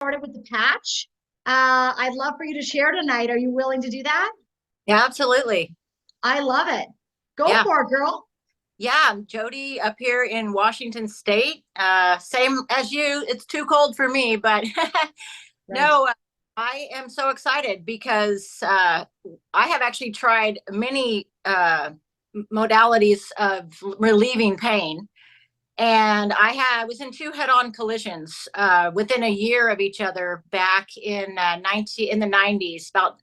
Started with the patch. I'd love for you to share tonight. Are you willing to do that? Yeah, absolutely. I love it. Go Yeah. for it, girl. Yeah. I'm Jody up here in Washington State. Same as you. It's too cold for me, but Right. no, I am so excited because I have actually tried many modalities of relieving pain. And was in two head-on collisions within a year of each other back in 90s, about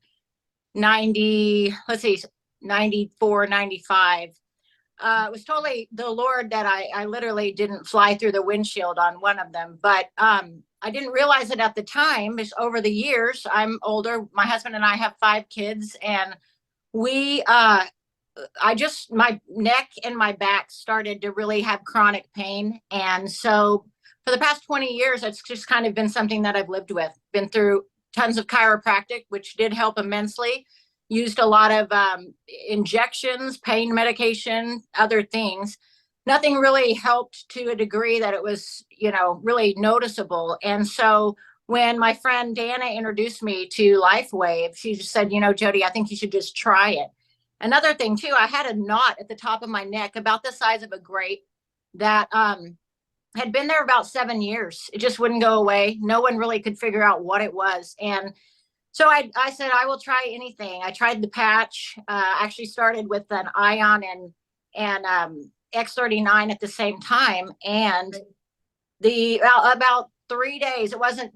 90, let's see, 94, 95. It was totally the Lord that I literally didn't fly through the windshield on one of them. But I didn't realize it at the time. Is over the years, I'm older. My husband and I have five kids, and we, my neck and my back started to really have chronic pain. And so for the past 20 years, it's just kind of been something that I've lived with, been through tons of chiropractic, which did help immensely, used a lot of injections, pain medication, other things. Nothing really helped to a degree that it was, really noticeable. And so when my friend Dana introduced me to LifeWave, she just said, Jody, I think you should just try it. Another thing too, I had a knot at the top of my neck about the size of a grape that had been there about 7 years. It just wouldn't go away. No one really could figure out what it was. And so I said, I will try anything. I tried the patch, actually started with an ion and X39 at the same time. And about 3 days, it wasn't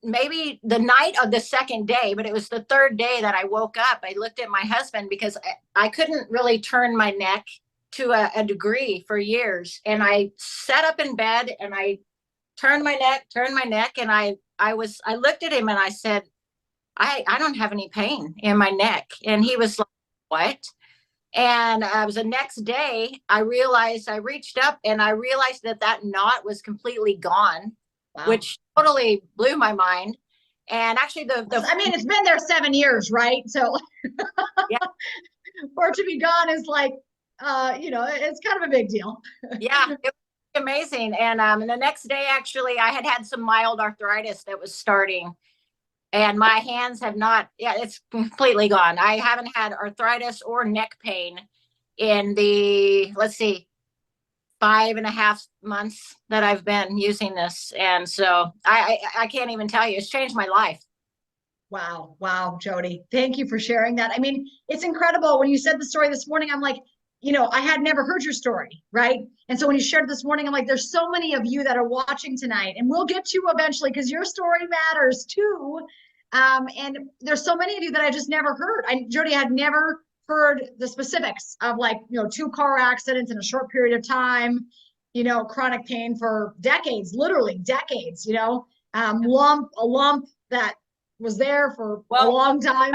maybe the night of the second day, but it was the third day that I woke up. I looked at my husband because I couldn't really turn my neck to a degree for years. And I sat up in bed and I turned my neck. And I looked at him and I said, I don't have any pain in my neck. And he was like, what? And it was the next day, I reached up and I realized that knot was completely gone, Wow. which totally blew my mind. And actually, I mean, it's been there 7 years, right? So yeah, for it to be gone is like, it's kind of a big deal. yeah, it was amazing. And the next day, actually, I had some mild arthritis that was starting, and my hands have not. Yeah, it's completely gone. I haven't had arthritis or neck pain in the, let's see, 5.5 months that I've been using this. And so I can't even tell you, it's changed my life. Wow. Wow, Jody. Thank you for sharing that. I mean, it's incredible. When you said the story this morning, I'm like, I had never heard your story, right? And so when you shared it this morning, I'm like, there's so many of you that are watching tonight, and we'll get to you eventually because your story matters too. And there's so many of you that I just never heard. Jody had never heard the specifics of, like, two car accidents in a short period of time, chronic pain for decades, literally decades, a lump that was there for a Well, long time.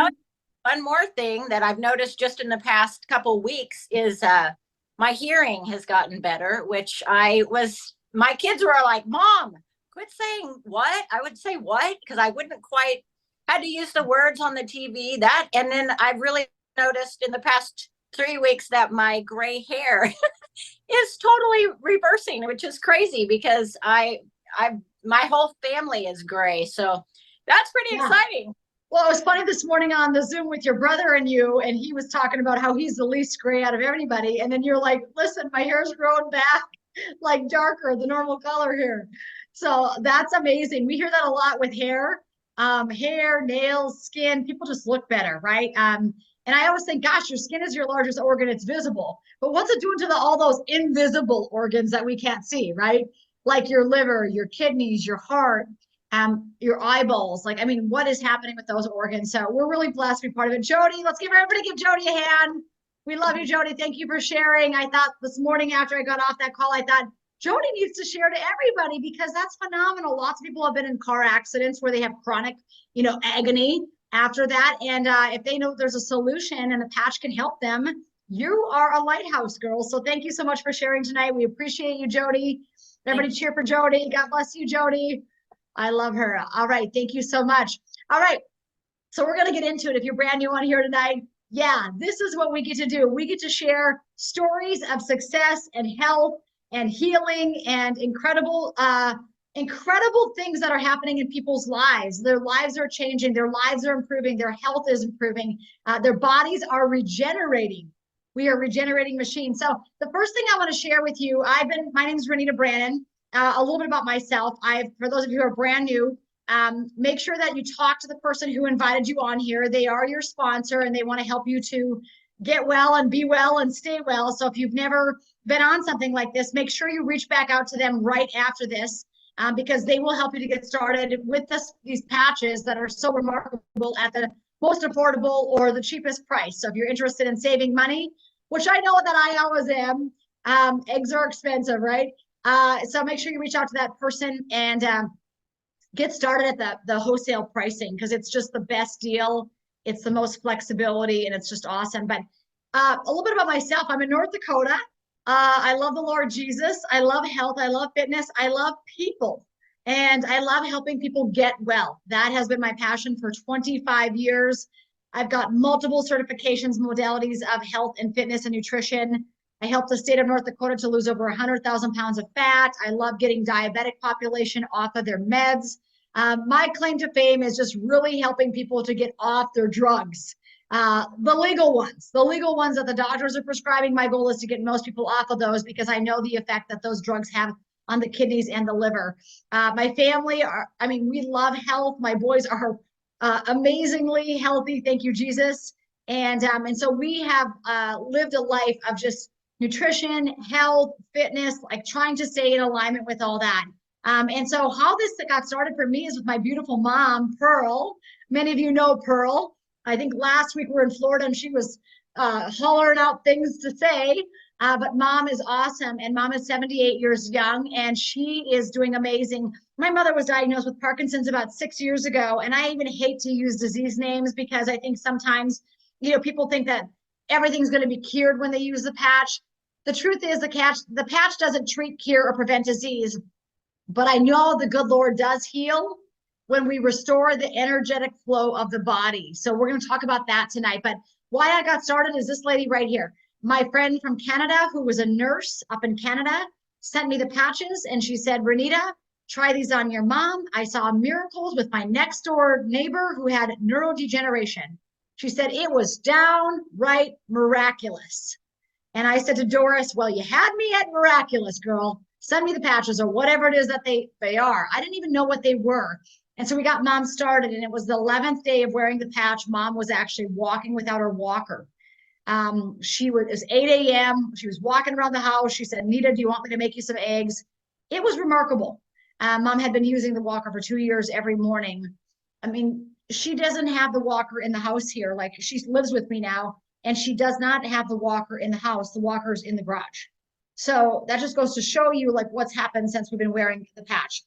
one more thing that I've noticed just in the past couple weeks is my hearing has gotten better, which my kids were like, Mom, quit saying what? I would say what? Because I wouldn't quite had to use the words on the TV that. And then I've really noticed in the past 3 weeks that my gray hair is totally reversing, which is crazy because my whole family is gray. So that's pretty Yeah. exciting. Well, it was funny this morning on the Zoom with your brother and you, and he was talking about how he's the least gray out of everybody. And then you're like, listen, my hair's grown back like darker, the normal color here. So that's amazing. We hear that a lot with hair, nails, skin. People just look better, right? And I always think, gosh, your skin is your largest organ. It's visible. But what's it doing to all those invisible organs that we can't see, right? Like your liver, your kidneys, your heart, your eyeballs. Like, I mean, what is happening with those organs? So we're really blessed to be part of it. Jody, let's give Jody a hand. We love you, Jody. Thank you for sharing. I thought this morning after I got off that call, I thought Jody needs to share to everybody because that's phenomenal. Lots of people have been in car accidents where they have chronic, agony after that. And if they know there's a solution and a patch can help them, you are a lighthouse, girl. So thank you so much for sharing tonight. We appreciate you, Jody. Everybody cheer for Jody. God bless you, Jody. I love her. All right. Thank you so much. All right. So we're going to get into it. If you're brand new on here tonight, yeah, this is what we get to do. We get to share stories of success and health and healing and incredible incredible things that are happening in people's lives. Their lives are changing, their lives are improving, their health is improving, their bodies are regenerating. We are regenerating machines. So the first thing I want to share with you, my name is Renita Brannon. A little bit about myself. For those of you who are brand new, make sure that you talk to the person who invited you on here. They are your sponsor and they want to help you to get well and be well and stay well. So if you've never been on something like this, make sure you reach back out to them right after this. Because they will help you to get started with these patches that are so remarkable at the most affordable or the cheapest price. So if you're interested in saving money, which I know that I always am, eggs are expensive, right? So make sure you reach out to that person and get started at the wholesale pricing, because it's just the best deal. It's the most flexibility and it's just awesome. But a little bit about myself. I'm in North Dakota. I love the Lord Jesus. I love health. I love fitness. I love people. And I love helping people get well. That has been my passion for 25 years. I've got multiple certifications, modalities of health and fitness and nutrition. I helped the state of North Dakota to lose over 100,000 pounds of fat. I love getting diabetic population off of their meds. My claim to fame is just really helping people to get off their drugs. The legal ones that the doctors are prescribing. My goal is to get most people off of those because I know the effect that those drugs have on the kidneys and the liver. My family we love health. My boys are amazingly healthy. Thank you, Jesus. And so we have lived a life of just nutrition, health, fitness, like trying to stay in alignment with all that. And so how this got started for me is with my beautiful mom, Pearl. Many of you know Pearl. I think last week we were in Florida and she was hollering out things to say, but mom is awesome. And mom is 78 years young and she is doing amazing. My mother was diagnosed with Parkinson's about 6 years ago. And I even hate to use disease names because I think sometimes, people think that everything's going to be cured when they use the patch. The truth is the patch doesn't treat, cure, or prevent disease, but I know the good Lord does heal when we restore the energetic flow of the body. So we're going to talk about that tonight. But why I got started is this lady right here. My friend from Canada, who was a nurse up in Canada, sent me the patches and she said, Renita, try these on your mom. I saw miracles with my next door neighbor who had neurodegeneration. She said it was downright miraculous. And I said to Doris, well, you had me at miraculous, girl. Send me the patches or whatever it is that they are. I didn't even know what they were. And so we got mom started and it was the 11th day of wearing the patch. Mom was actually walking without her walker. It was 8 a.m. She was walking around the house. She said, Nita, do you want me to make you some eggs? It was remarkable. Mom had been using the walker for 2 years every morning. She doesn't have the walker in the house here. Like she lives with me now and she does not have the walker in the house. The walker's in the garage. So that just goes to show you like what's happened since we've been wearing the patch.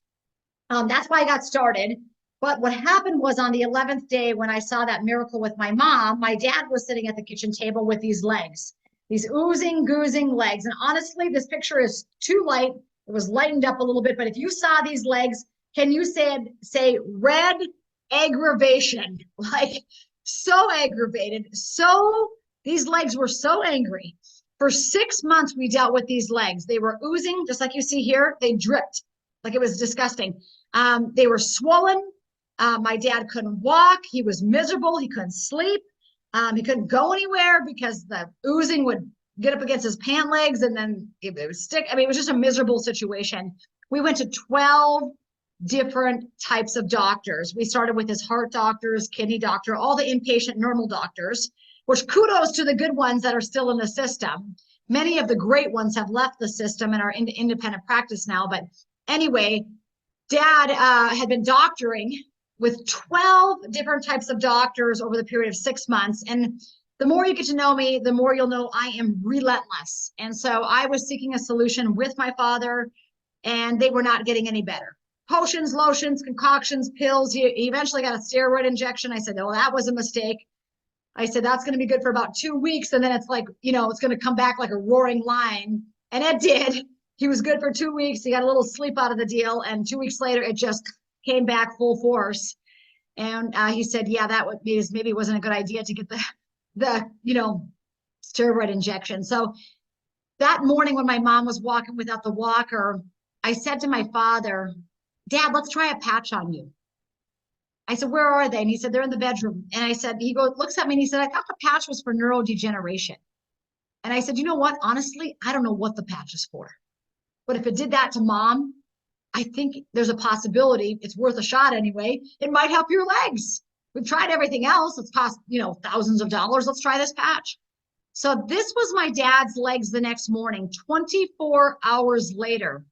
That's why I got started. But what happened was on the 11th day when I saw that miracle with my mom, my dad was sitting at the kitchen table with these legs, these oozing, goozing legs. And honestly, this picture is too light. It was lightened up a little bit. But if you saw these legs, can you say red aggravation? Like so aggravated. These legs were so angry. For 6 months, we dealt with these legs. They were oozing, just like you see here. They dripped, like it was disgusting. They were swollen. My dad couldn't walk. He was miserable. He couldn't sleep. He couldn't go anywhere because the oozing would get up against his pant legs and then it would stick. It was just a miserable situation. We went to 12 different types of doctors. We started with his heart doctors, kidney doctor, all the inpatient normal doctors, which kudos to the good ones that are still in the system. Many of the great ones have left the system and are in independent practice now. But anyway, Dad had been doctoring with 12 different types of doctors over the period of 6 months. And the more you get to know me, the more you'll know I am relentless. And so I was seeking a solution with my father, and they were not getting any better. Potions, lotions, concoctions, pills. He eventually got a steroid injection. I said, oh, that was a mistake. I said, that's going to be good for about 2 weeks. And then it's like, it's going to come back like a roaring lion. And it did. He was good for 2 weeks. He got a little sleep out of the deal. And 2 weeks later, it just came back full force. And he said, yeah, that maybe wasn't a good idea to get the steroid injection. So that morning when my mom was walking without the walker, I said to my father, Dad, let's try a patch on you. I said, where are they? And he said, they're in the bedroom. And I said, looks at me and he said, I thought the patch was for neurodegeneration. And I said, you know what? Honestly, I don't know what the patch is for. But if it did that to mom, I think there's a possibility, it's worth a shot anyway, it might help your legs. We've tried everything else. It's cost, thousands of dollars. Let's try this patch. So this was my dad's legs the next morning, 24 hours later.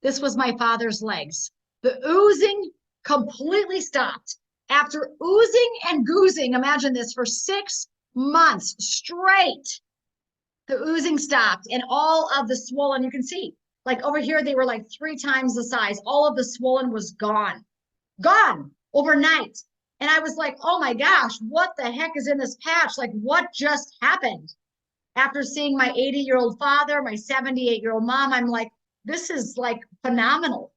This was my father's legs. The oozing completely stopped. After oozing and goozing, imagine this, for 6 months straight, the oozing stopped and all of the swollen, you can see, like over here, they were like 3 times the size. All of the swollen was gone overnight. And I was like, oh my gosh, what the heck is in this patch? Like, what just happened? After seeing my 80-year-old father, my 78-year-old mom, I'm like, this is like phenomenal.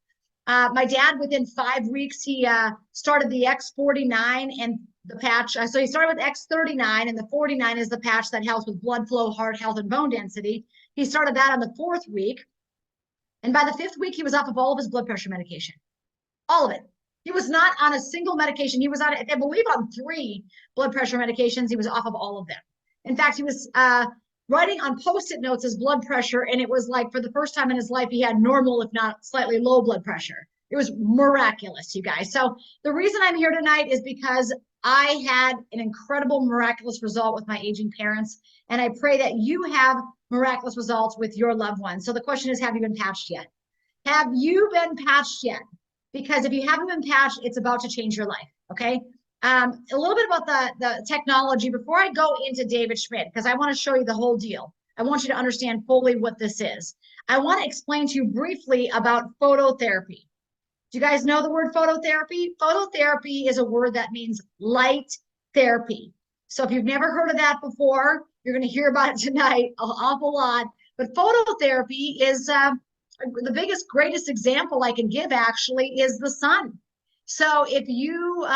My dad, within 5 weeks, he started the X49 and the patch. So he started with X39, and the 49 is the patch that helps with blood flow, heart health, and bone density. He started that on the 4th week. And by the 5th week, he was off of all of his blood pressure medication, all of it. He was not on a single medication. He was on, I believe, on 3 blood pressure medications. He was off of all of them. In fact, he was writing on Post-it notes his blood pressure, and it was like, for the first time in his life, he had normal, if not slightly low blood pressure. It was miraculous, you guys. So the reason I'm here tonight is because I had an incredible, miraculous result with my aging parents, and I pray that you have miraculous results with your loved ones. So the question is, have you been patched yet? Have you been patched yet? Because if you haven't been patched, it's about to change your life, okay? A little bit about the technology before I go into David Schmidt, because I want to show you the whole deal. I want you to understand fully what this is. I want to explain to you briefly about phototherapy. Do you guys know the word phototherapy? Phototherapy is a word that means light therapy. So if you've never heard of that before, you're going to hear about it tonight an awful lot. But phototherapy is the biggest, greatest example I can give actually is the sun. So if you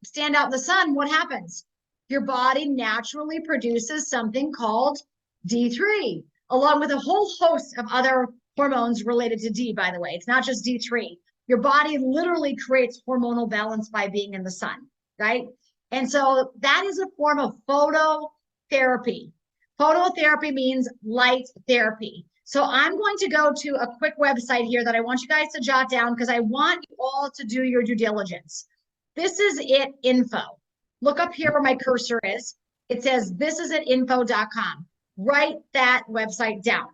stand out in the sun, what happens? Your body naturally produces something called D3, along with a whole host of other hormones related to D, by the way. It's not just D3. Your body literally creates hormonal balance by being in the sun, right? And so that is a form of phototherapy. Phototherapy means light therapy. So I'm going to go to a quick website here that I want you guys to jot down because I want you all to do your due diligence. This is it info. Look up here where my cursor is. It says thisisit.info.com. Write that website down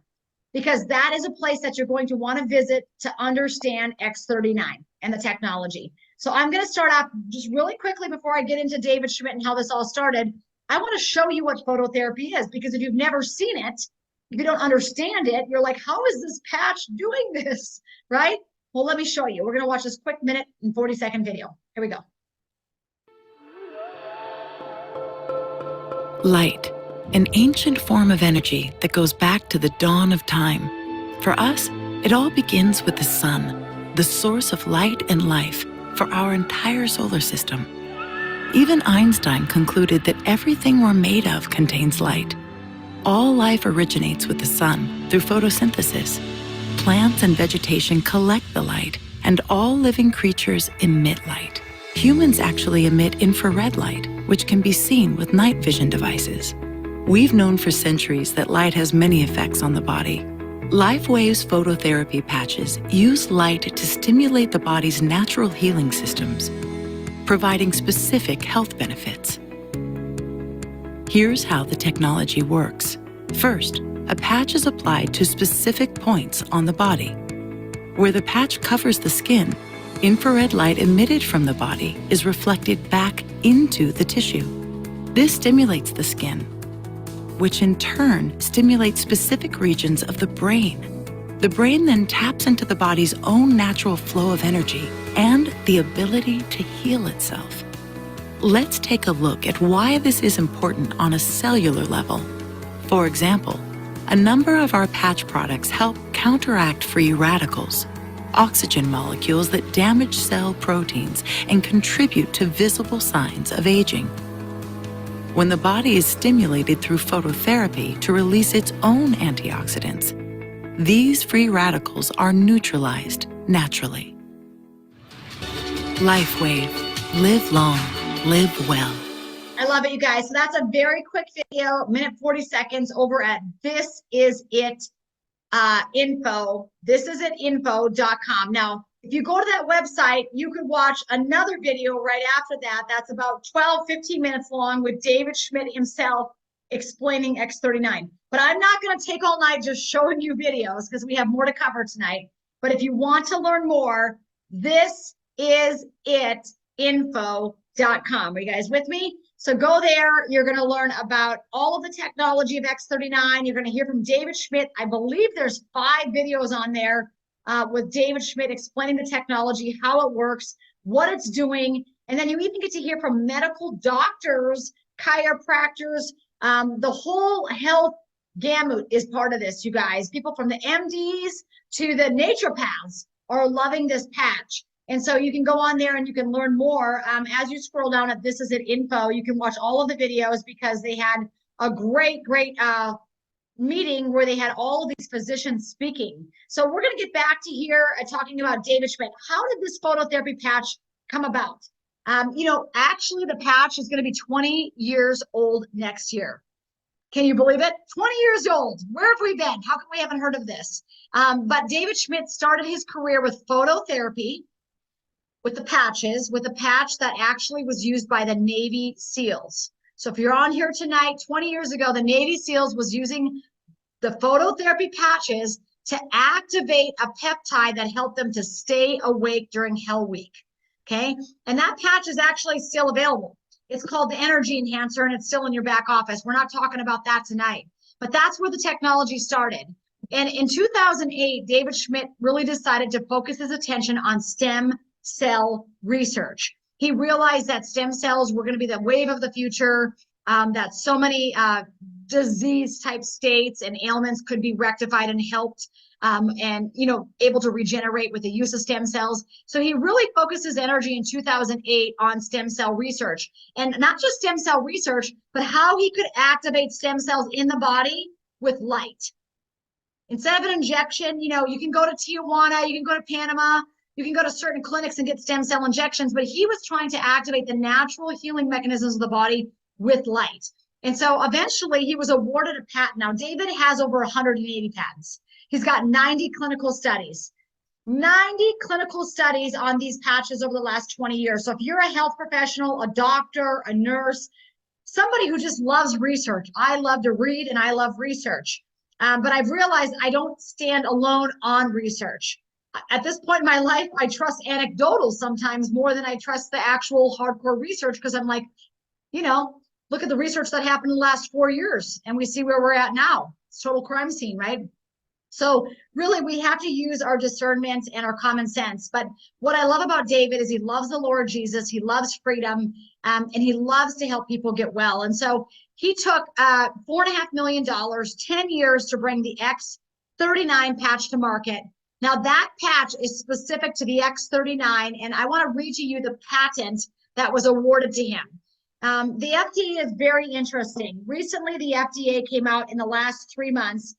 because that is a place that you're going to want to visit to understand X39 and the technology. So I'm going to start off just really quickly before I get into David Schmidt and how this all started. I want to show you what phototherapy is because if you've never seen it, if you don't understand it, you're like, how is this patch doing this, right? Well, let me show you. We're going to watch this quick minute and 40-second video. Here we go. Light, an ancient form of energy that goes back to the dawn of time. For us, it all begins with the sun, the source of light and life for our entire solar system. Even Einstein concluded that everything we're made of contains light. All life originates with the sun through photosynthesis. Plants and vegetation collect the light, and all living creatures emit light. Humans actually emit infrared light, which can be seen with night vision devices. We've known for centuries that light has many effects on the body. LifeWave's phototherapy patches use light to stimulate the body's natural healing systems, providing specific health benefits. Here's how the technology works. First, a patch is applied to specific points on the body. Where the patch covers the skin, infrared light emitted from the body is reflected back into the tissue. This stimulates the skin, which in turn stimulates specific regions of the brain. The brain then taps into the body's own natural flow of energy and the ability to heal itself. Let's take a look at why this is important on a cellular level. For example, a number of our patch products help counteract free radicals, oxygen molecules that damage cell proteins and contribute to visible signs of aging. When the body is stimulated through phototherapy to release its own antioxidants, these free radicals are neutralized naturally. LifeWave. Live long. Live well. I love it, you guys. So that's a very quick video, minute 40 seconds over at This Is It info. Thisisitinfo.com. Now, if you go to that website, you could watch another video right after that. That's about 12, 15 minutes long with David Schmidt himself explaining X39. But I'm not going to take all night just showing you videos because we have more to cover tonight. But if you want to learn more, thisisitinfo.com. Are you guys with me? So go there. You're going to learn about all of the technology of X39. You're going to hear from David Schmidt. I believe there's 5 videos on there with David Schmidt explaining the technology, how it works, what it's doing. And then you even get to hear from medical doctors, chiropractors, the whole health gamut is part of this, you guys. People from the MDs to the naturopaths are loving this patch. And so you can go on there and you can learn more. As you scroll down at This Is It Info, you can watch all of the videos because they had a great meeting where they had all of these physicians speaking. So we're going to get back to here talking about David Schmidt. How did this phototherapy patch come about? Actually the patch is going to be 20 years old next year. Can you believe it? 20 years old. Where have we been? How come we haven't heard of this? But David Schmidt started his career with phototherapy, with the patches, with a patch that actually was used by the Navy SEALs. So if you're on here tonight, 20 years ago, the Navy SEALs was using the phototherapy patches to activate a peptide that helped them to stay awake during Hell Week, okay? And that patch is actually still available. It's called the Energy Enhancer, and it's still in your back office. We're not talking about that tonight, but that's where the technology started. And in 2008, David Schmidt really decided to focus his attention on stem cell research. He realized that stem cells were going to be the wave of the future, that so many disease type states and ailments could be rectified and helped and able to regenerate with the use of stem cells. So he really focused his energy in 2008 on stem cell research, and not just stem cell research, but how he could activate stem cells in the body with light. Instead of an injection, you can go to Tijuana, you can go to Panama, you can go to certain clinics and get stem cell injections, but he was trying to activate the natural healing mechanisms of the body with light. And so eventually he was awarded a patent. Now, David has over 180 patents. He's got 90 clinical studies. 90 clinical studies on these patches over the last 20 years. So if you're a health professional, a doctor, a nurse, somebody who just loves research, I love to read and I love research. But I've realized I don't stand alone on research. At this point in my life, I trust anecdotal sometimes more than I trust the actual hardcore research, because I'm like, look at the research that happened in the last 4 years and we see where we're at now. It's total crime scene, right? So really we have to use our discernment and our common sense. But what I love about David is he loves the Lord Jesus, he loves freedom, and he loves to help people get well. And so he took $4.5 million, 10 years to bring the X39 patch to market. Now that patch is specific to the X39, and I want to read to you the patent that was awarded to him. The FDA is very interesting. Recently, the FDA came out in the last 3 months.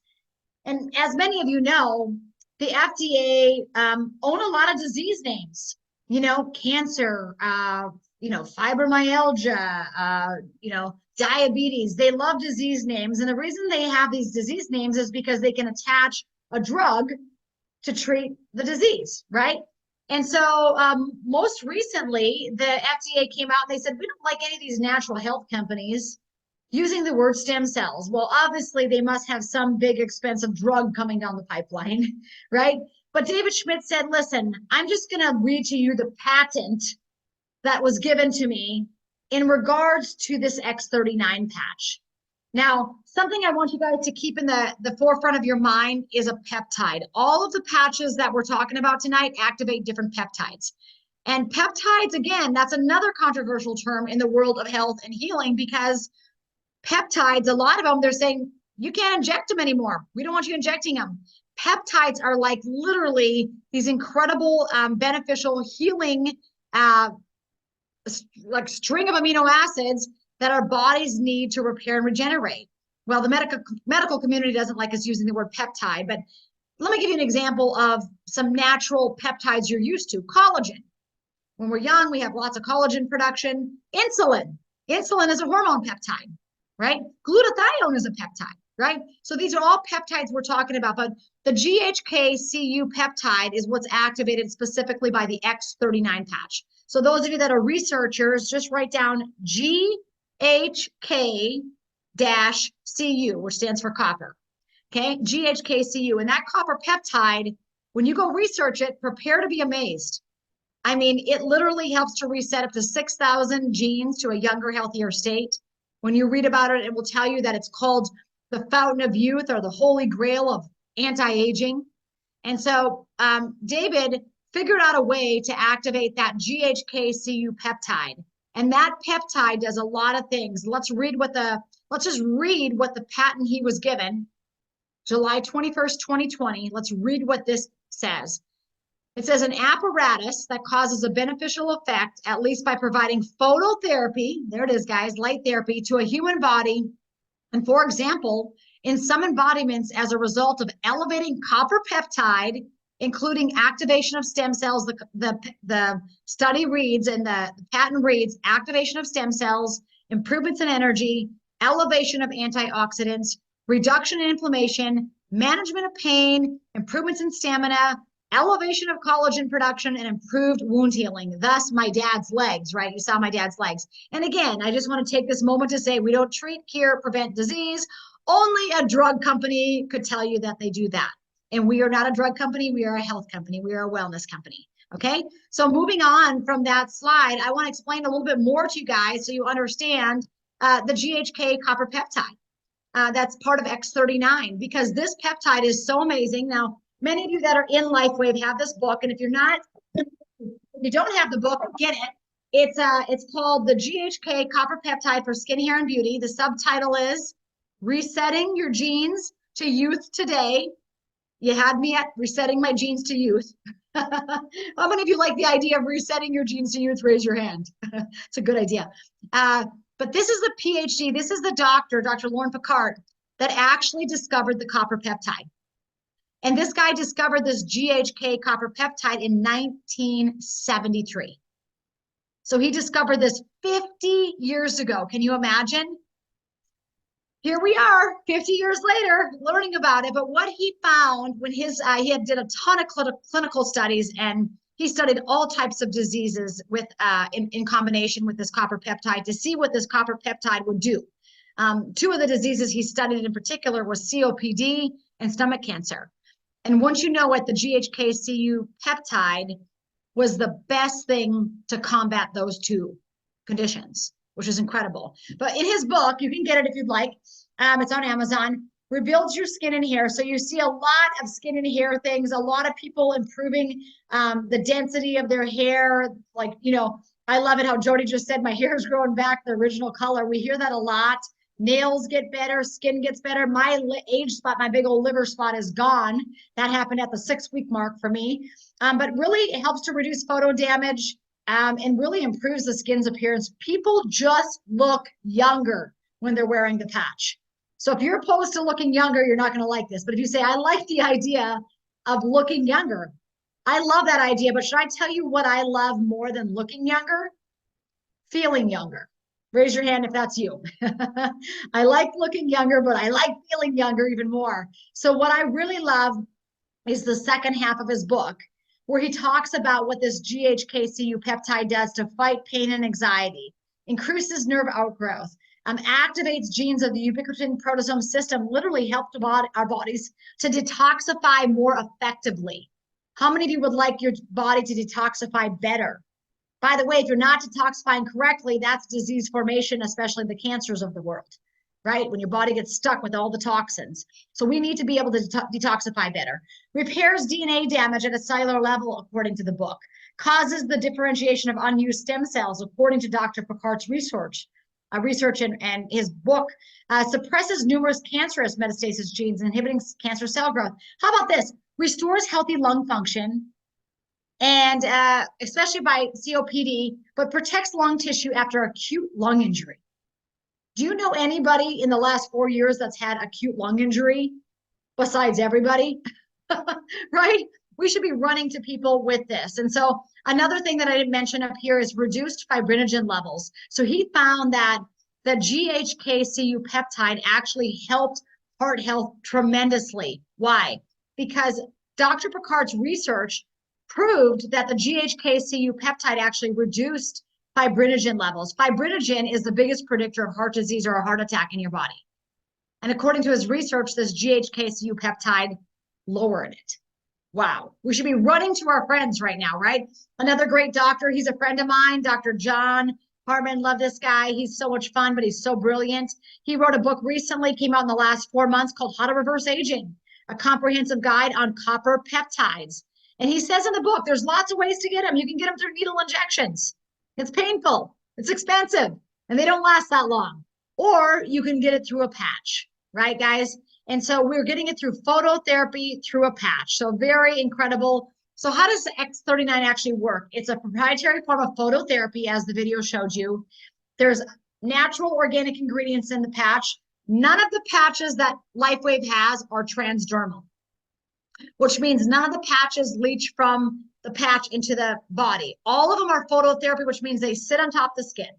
And as many of you know, the FDA own a lot of disease names, cancer, fibromyalgia, diabetes. They love disease names. And the reason they have these disease names is because they can attach a drug to treat the disease, right? And so most recently, the FDA came out and they said, we don't like any of these natural health companies using the word stem cells. Well, obviously they must have some big expensive drug coming down the pipeline, right? But David Schmidt said, listen, I'm just gonna read to you the patent that was given to me in regards to this X39 patch. Now, something I want you guys to keep in the forefront of your mind is a peptide. All of the patches that we're talking about tonight activate different peptides. And peptides, again, that's another controversial term in the world of health and healing, because peptides, a lot of them, they're saying, you can't inject them anymore. We don't want you injecting them. Peptides are like literally these incredible beneficial healing like string of amino acids that our bodies need to repair and regenerate. Well, the medical community doesn't like us using the word peptide, but let me give you an example of some natural peptides you're used to. Collagen. When we're young, we have lots of collagen production. Insulin is a hormone peptide, right? Glutathione is a peptide, right? So these are all peptides we're talking about, but the GHK-Cu peptide is what's activated specifically by the X39 patch. So those of you that are researchers, just write down GHK-Cu, which stands for copper. Okay, GHK-Cu. And that copper peptide, when you go research it, prepare to be amazed. I mean, it literally helps to reset up to 6,000 genes to a younger, healthier state. When you read about it, it will tell you that it's called the fountain of youth or the holy grail of anti-aging. And so David figured out a way to activate that GHK-Cu peptide. And that peptide does a lot of things. Let's just read what the patent he was given, July 21st, 2020. Let's read what this says. It says an apparatus that causes a beneficial effect, at least by providing phototherapy, there it is, guys, light therapy, to a human body. And for example, in some embodiments as a result of elevating copper peptide, including activation of stem cells, the study reads and the patent reads, activation of stem cells, improvements in energy, elevation of antioxidants, reduction in inflammation, management of pain, improvements in stamina, elevation of collagen production, and improved wound healing. Thus, my dad's legs, right? You saw my dad's legs. And again, I just want to take this moment to say we don't treat, cure, prevent disease. Only a drug company could tell you that they do that. And we are not a drug company. We are a health company. We are a wellness company. Okay. So moving on from that slide, I want to explain a little bit more to you guys so you understand the GHK copper peptide. That's part of X39 because this peptide is so amazing. Now, many of you that are in LifeWave have this book, and if you don't have the book, get it. It's called the GHK Copper Peptide for Skin, Hair, and Beauty. The subtitle is Resetting Your Genes to Youth Today. You had me at resetting my genes to youth. How many of you like the idea of resetting your genes to youth? Raise your hand. It's a good idea. But this is the PhD. This is the doctor, Dr. Lauren Picard, that actually discovered the copper peptide. And this guy discovered this GHK copper peptide in 1973. So he discovered this 50 years ago. Can you imagine? Here we are 50 years later learning about it. But what he found when he did a ton of clinical studies, and he studied all types of diseases with in combination with this copper peptide to see what this copper peptide would do. Two of the diseases he studied in particular was COPD and stomach cancer. And once you know it, the GHK-Cu peptide was the best thing to combat those two conditions, which is incredible. But in his book, you can get it if you'd like. It's on Amazon. Rebuilds your skin and hair. So you see a lot of skin and hair things, a lot of people improving the density of their hair. Like, you know, I love it how Jody just said, my hair is growing back the original color. We hear that a lot. Nails get better, skin gets better. My age spot, my big old liver spot is gone. That happened at the 6-week mark for me. But really it helps to reduce photo damage and really improves the skin's appearance. People just look younger when they're wearing the patch. So if you're opposed to looking younger, you're not going to like this. But if you say, I like the idea of looking younger, I love that idea. But should I tell you what I love more than looking younger? Feeling younger. Raise your hand if that's you. I like looking younger, but I like feeling younger even more. So what I really love is the second half of his book, where he talks about what this GHK-Cu peptide does to fight pain and anxiety, increases nerve outgrowth, activates genes of the ubiquitin proteasome system, literally help our bodies to detoxify more effectively. How many of you would like your body to detoxify better? By the way, if you're not detoxifying correctly, that's disease formation, especially the cancers of the world, right? When your body gets stuck with all the toxins. So we need to be able to detoxify better. Repairs DNA damage at a cellular level, according to the book. Causes the differentiation of unused stem cells, according to Dr. Picard's research and his book. Suppresses numerous cancerous metastasis genes, inhibiting cancer cell growth. How about this? Restores healthy lung function, and especially by COPD, but protects lung tissue after acute lung injury. Do you know anybody in the last 4 years that's had acute lung injury besides everybody? Right? we should be running to people with this. And so another thing that I didn't mention up here is reduced fibrinogen levels. So he found that the GHKCU peptide actually helped heart health tremendously. Why? Because Dr. Picard's research proved that the GHKCU peptide actually reduced fibrinogen levels. Fibrinogen is the biggest predictor of heart disease or a heart attack in your body. And according to his research, this GHKCU peptide lowered it. Wow. We should be running to our friends right now, right? Another great doctor. He's a friend of mine, Dr. John Harmon. Love this guy. He's so much fun, but he's so brilliant. He wrote a book recently, came out in the last 4 months, called How to Reverse Aging, a comprehensive guide on copper peptides. And he says in the book, there's lots of ways to get them. You can get them through needle injections. It's painful, it's expensive, and they don't last that long. Or you can get it through a patch, right, guys? And so we're getting it through phototherapy through a patch. So very incredible. So how does X39 actually work? It's a proprietary form of phototherapy, as the video showed you. There's natural organic ingredients in the patch. None of the patches that LifeWave has are transdermal, which means none of the patches leach from the patch into the body. All of them are phototherapy, which means they sit on top of the skin.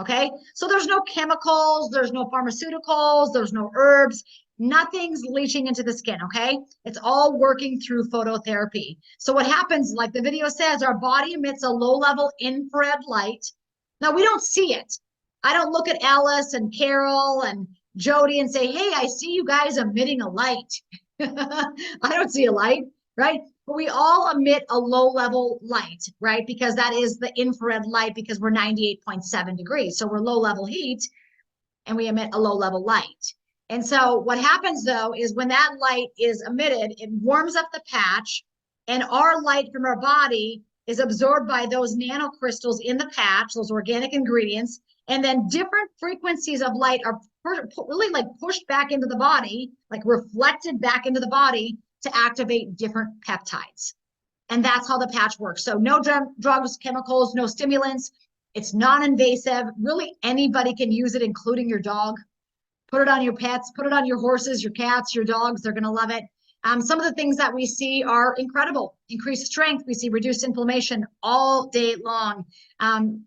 Okay, so there's no chemicals, there's no pharmaceuticals, there's no herbs, nothing's leaching into the skin. Okay, it's all working through phototherapy. So what happens, like the video says, our body emits a low-level infrared light. Now we don't see it. I don't look at Alice and Carol and Jody and say, hey, I see you guys emitting a light. I don't see a light, right? But we all emit a low-level light, right? Because that is the infrared light, because we're 98.7 degrees. So we're low-level heat and we emit a low-level light. And so what happens though is when that light is emitted, it warms up the patch, and our light from our body is absorbed by those nanocrystals in the patch, those organic ingredients, and then different frequencies of light are really like pushed back into the body, like reflected back into the body to activate different peptides. And that's how the patch works. So no drugs, chemicals, no stimulants. It's non-invasive. Really anybody can use it, including your dog. Put it on your pets, put it on your horses, your cats, your dogs. They're going to love it. Some of the things that we see are incredible. Increased strength. We see reduced inflammation all day long.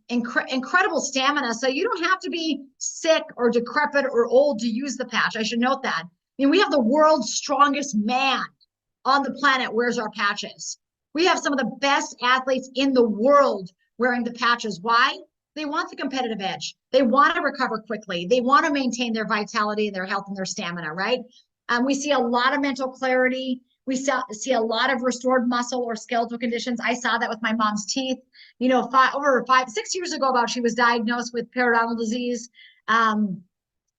Incredible stamina. So you don't have to be sick or decrepit or old to use the patch. I should note that. I mean, we have the world's strongest man on the planet wears our patches. We have some of the best athletes in the world wearing the patches. Why? They want the competitive edge. They want to recover quickly. They want to maintain their vitality and their health and their stamina, right? We see a lot of mental clarity. We see a lot of restored muscle or skeletal conditions. I saw that with my mom's teeth. You know, 6 years ago, about she was diagnosed with periodontal disease.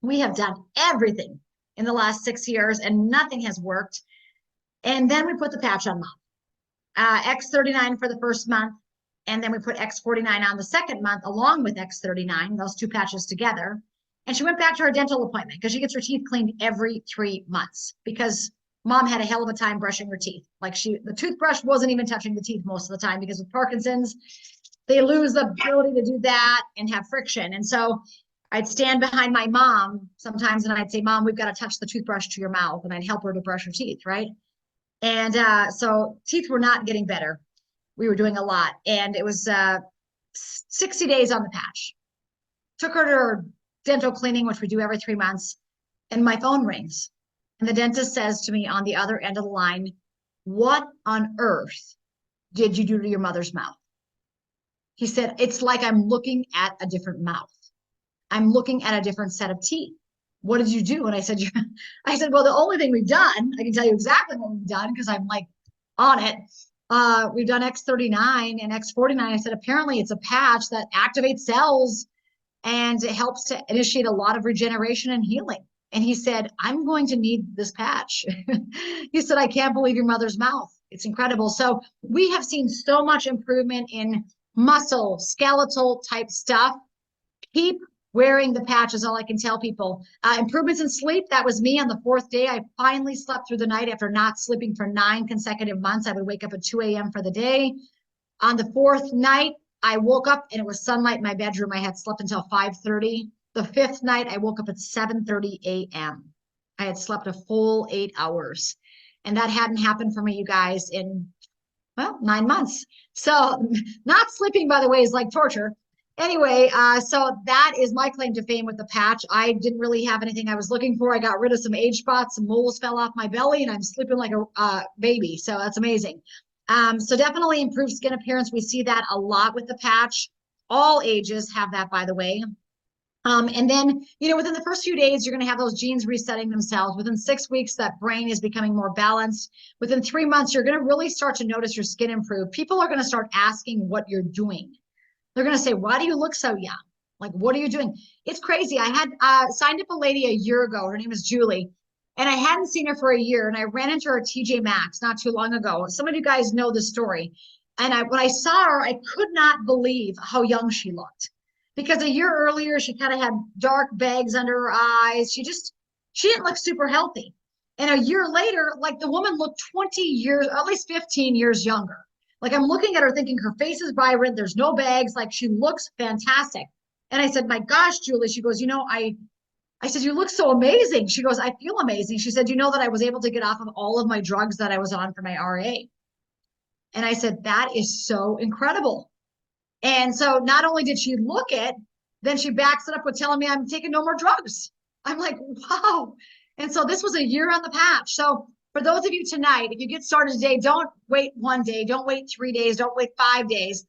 We have done everything in the last 6 years, and nothing has worked. And then we put the patch on mom. X39 for the first month, and then we put X49 on the second month along with X39, those two patches together. And she went back to her dental appointment because she gets her teeth cleaned every 3 months, because mom had a hell of a time brushing her teeth. Like the toothbrush wasn't even touching the teeth most of the time, because with Parkinson's, they lose the ability to do that and have friction. And so I'd stand behind my mom sometimes and I'd say, Mom, we've got to touch the toothbrush to your mouth. And I'd help her to brush her teeth, right? And so teeth were not getting better. We were doing a lot. And it was 60 days on the patch. Took her to her dental cleaning, which we do every 3 months. And my phone rings. And the dentist says to me on the other end of the line, what on earth did you do to your mother's mouth? He said, it's like I'm looking at a different mouth. I'm looking at a different set of teeth. What did you do? And I said, well, the only thing we've done, I can tell you exactly what we've done because I'm like on it. We've done X39 and X49. I said, apparently it's a patch that activates cells and it helps to initiate a lot of regeneration and healing. And he said, I'm going to need this patch. He said, I can't believe your mother's mouth. It's incredible. So we have seen so much improvement in muscle, skeletal type stuff. Keep wearing the patch is all I can tell people. Improvements in sleep, that was me on the 4th day. I finally slept through the night after not sleeping for 9 consecutive months. I would wake up at 2 a.m. for the day. On the 4th night, I woke up and it was sunlight in my bedroom. I had slept until 5:30. The 5th night, I woke up at 7:30 a.m. I had slept a full 8 hours. And that hadn't happened for me, you guys, in Well, 9 months. So not sleeping, by the way, is like torture. Anyway, so that is my claim to fame with the patch. I didn't really have anything I was looking for. I got rid of some age spots, some moles fell off my belly, and I'm sleeping like a baby. So that's amazing. So definitely improved skin appearance. We see that a lot with the patch. All ages have that, by the way. And then, within the first few days, you're going to have those genes resetting themselves. Within 6 weeks, that brain is becoming more balanced. Within 3 months, you're going to really start to notice your skin improve. People are going to start asking what you're doing. They're going to say, why do you look so young? Like, what are you doing? It's crazy. I had signed up a lady a year ago. Her name is Julie. And I hadn't seen her for a year. And I ran into her at TJ Maxx not too long ago. Some of you guys know the story. And when I saw her, I could not believe how young she looked. Because a year earlier, she kind of had dark bags under her eyes. She didn't look super healthy. And a year later, like the woman looked 20 years, at least 15 years younger. Like I'm looking at her thinking her face is vibrant. There's no bags. Like she looks fantastic. And I said, my gosh, Julie, she goes, I said, you look so amazing. She goes, I feel amazing. She said, you know that I was able to get off of all of my drugs that I was on for my RA. And I said, that is so incredible. And so not only did she look it, then she backs it up with telling me I'm taking no more drugs. I'm like, wow. And so this was a year on the patch. So for those of you tonight, if you get started today, don't wait 1 day, don't wait 3 days, don't wait 5 days.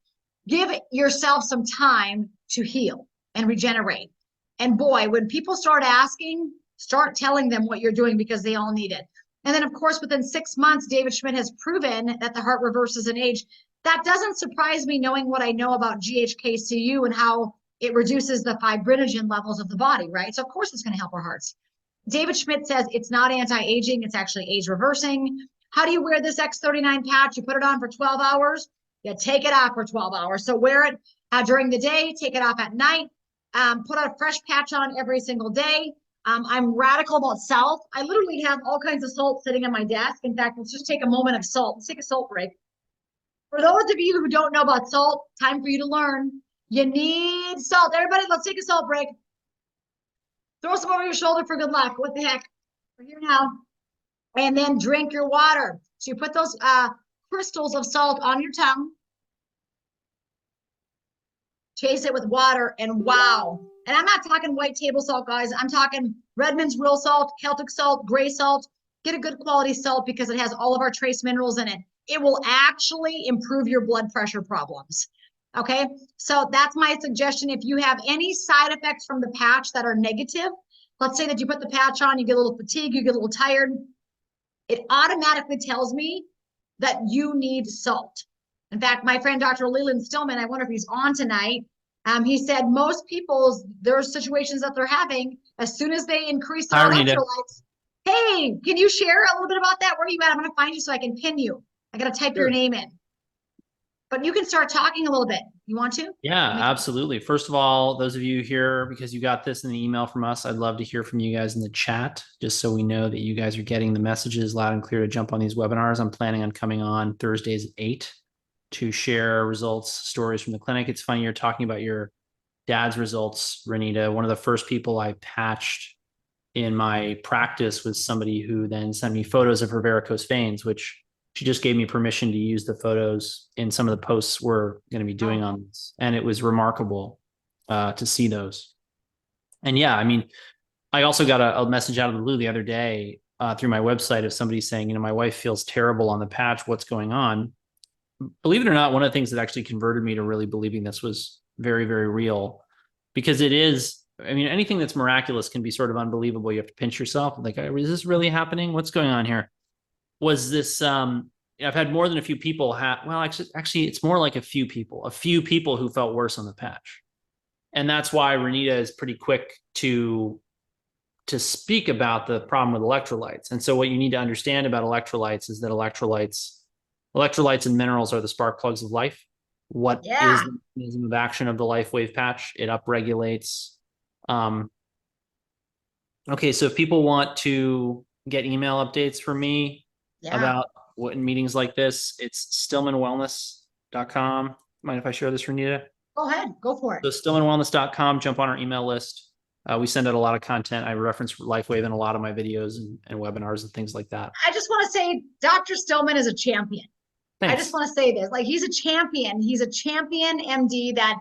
Give yourself some time to heal and regenerate. And boy, when people start asking, start telling them what you're doing because they all need it. And then of course, within 6 months, David Schmidt has proven that the heart reverses in age. That doesn't surprise me knowing what I know about GHKCU and how it reduces the fibrinogen levels of the body, right? So of course it's going to help our hearts. David Schmidt says it's not anti-aging, it's actually age reversing. How do you wear this X39 patch? You put it on for 12 hours, you take it off for 12 hours. So wear it during the day, take it off at night, put a fresh patch on every single day. I'm radical about salt. I literally have all kinds of salt sitting on my desk. In fact, let's just take a moment of salt. Let's take a salt break. For those of you who don't know about salt, time for you to learn. You need salt. Everybody, let's take a salt break. Throw some over your shoulder for good luck. What the heck? We're here now. And then drink your water. So you put those crystals of salt on your tongue. Chase it with water, and wow. And I'm not talking white table salt, guys. I'm talking Redmond's real salt, Celtic salt, gray salt. Get a good quality salt because it has all of our trace minerals in it. It will actually improve your blood pressure problems. Okay, so that's my suggestion. If you have any side effects from the patch that are negative, let's say that you put the patch on, you get a little fatigued, you get a little tired, it automatically tells me that you need salt. In fact, my friend Dr. Leland Stillman, I wonder if he's on tonight, he said most people's, there's situations that they're having, as soon as they increase their electrolytes. Hey, can you share a little bit about that? Where are you at? I'm going to find you so I can pin you. I got to type your name in. But you can start talking a little bit. You want to? Yeah, absolutely. First of all, those of you here, because you got this in the email from us, I'd love to hear from you guys in the chat, just so we know that you guys are getting the messages loud and clear to jump on these webinars. I'm planning on coming on Thursdays at 8 to share results, stories from the clinic. It's funny you're talking about your dad's results, Renita. One of the first people I patched in my practice was somebody who then sent me photos of her varicose veins, which she just gave me permission to use the photos in some of the posts we're going to be doing on this. And it was remarkable to see those. And yeah, I mean, I also got a message out of the blue the other day through my website of somebody saying, my wife feels terrible on the patch. What's going on? Believe it or not, one of the things that actually converted me to really believing this was very, very real, because it is, anything that's miraculous can be sort of unbelievable. You have to pinch yourself. Like, is this really happening? What's going on here? Was this, I've had more than a few people actually, it's more like a few people who felt worse on the patch. And that's why Renita is pretty quick to speak about the problem with electrolytes. And so what you need to understand about electrolytes is that electrolytes and minerals are the spark plugs of life. What is the mechanism of action of the LifeWave patch? It upregulates. Okay, so if people want to get email updates from me about what in meetings like this, it's stillmanwellness.com. Mind if I share this, Renita? Go ahead, go for it. So stillmanwellness.com, jump on our email list. We send out a lot of content. I reference LifeWave in a lot of my videos and webinars and things like that. I just want to say Dr. Stillman is a champion. I Thanks. just want to say this, like, he's a champion. He's a champion MD that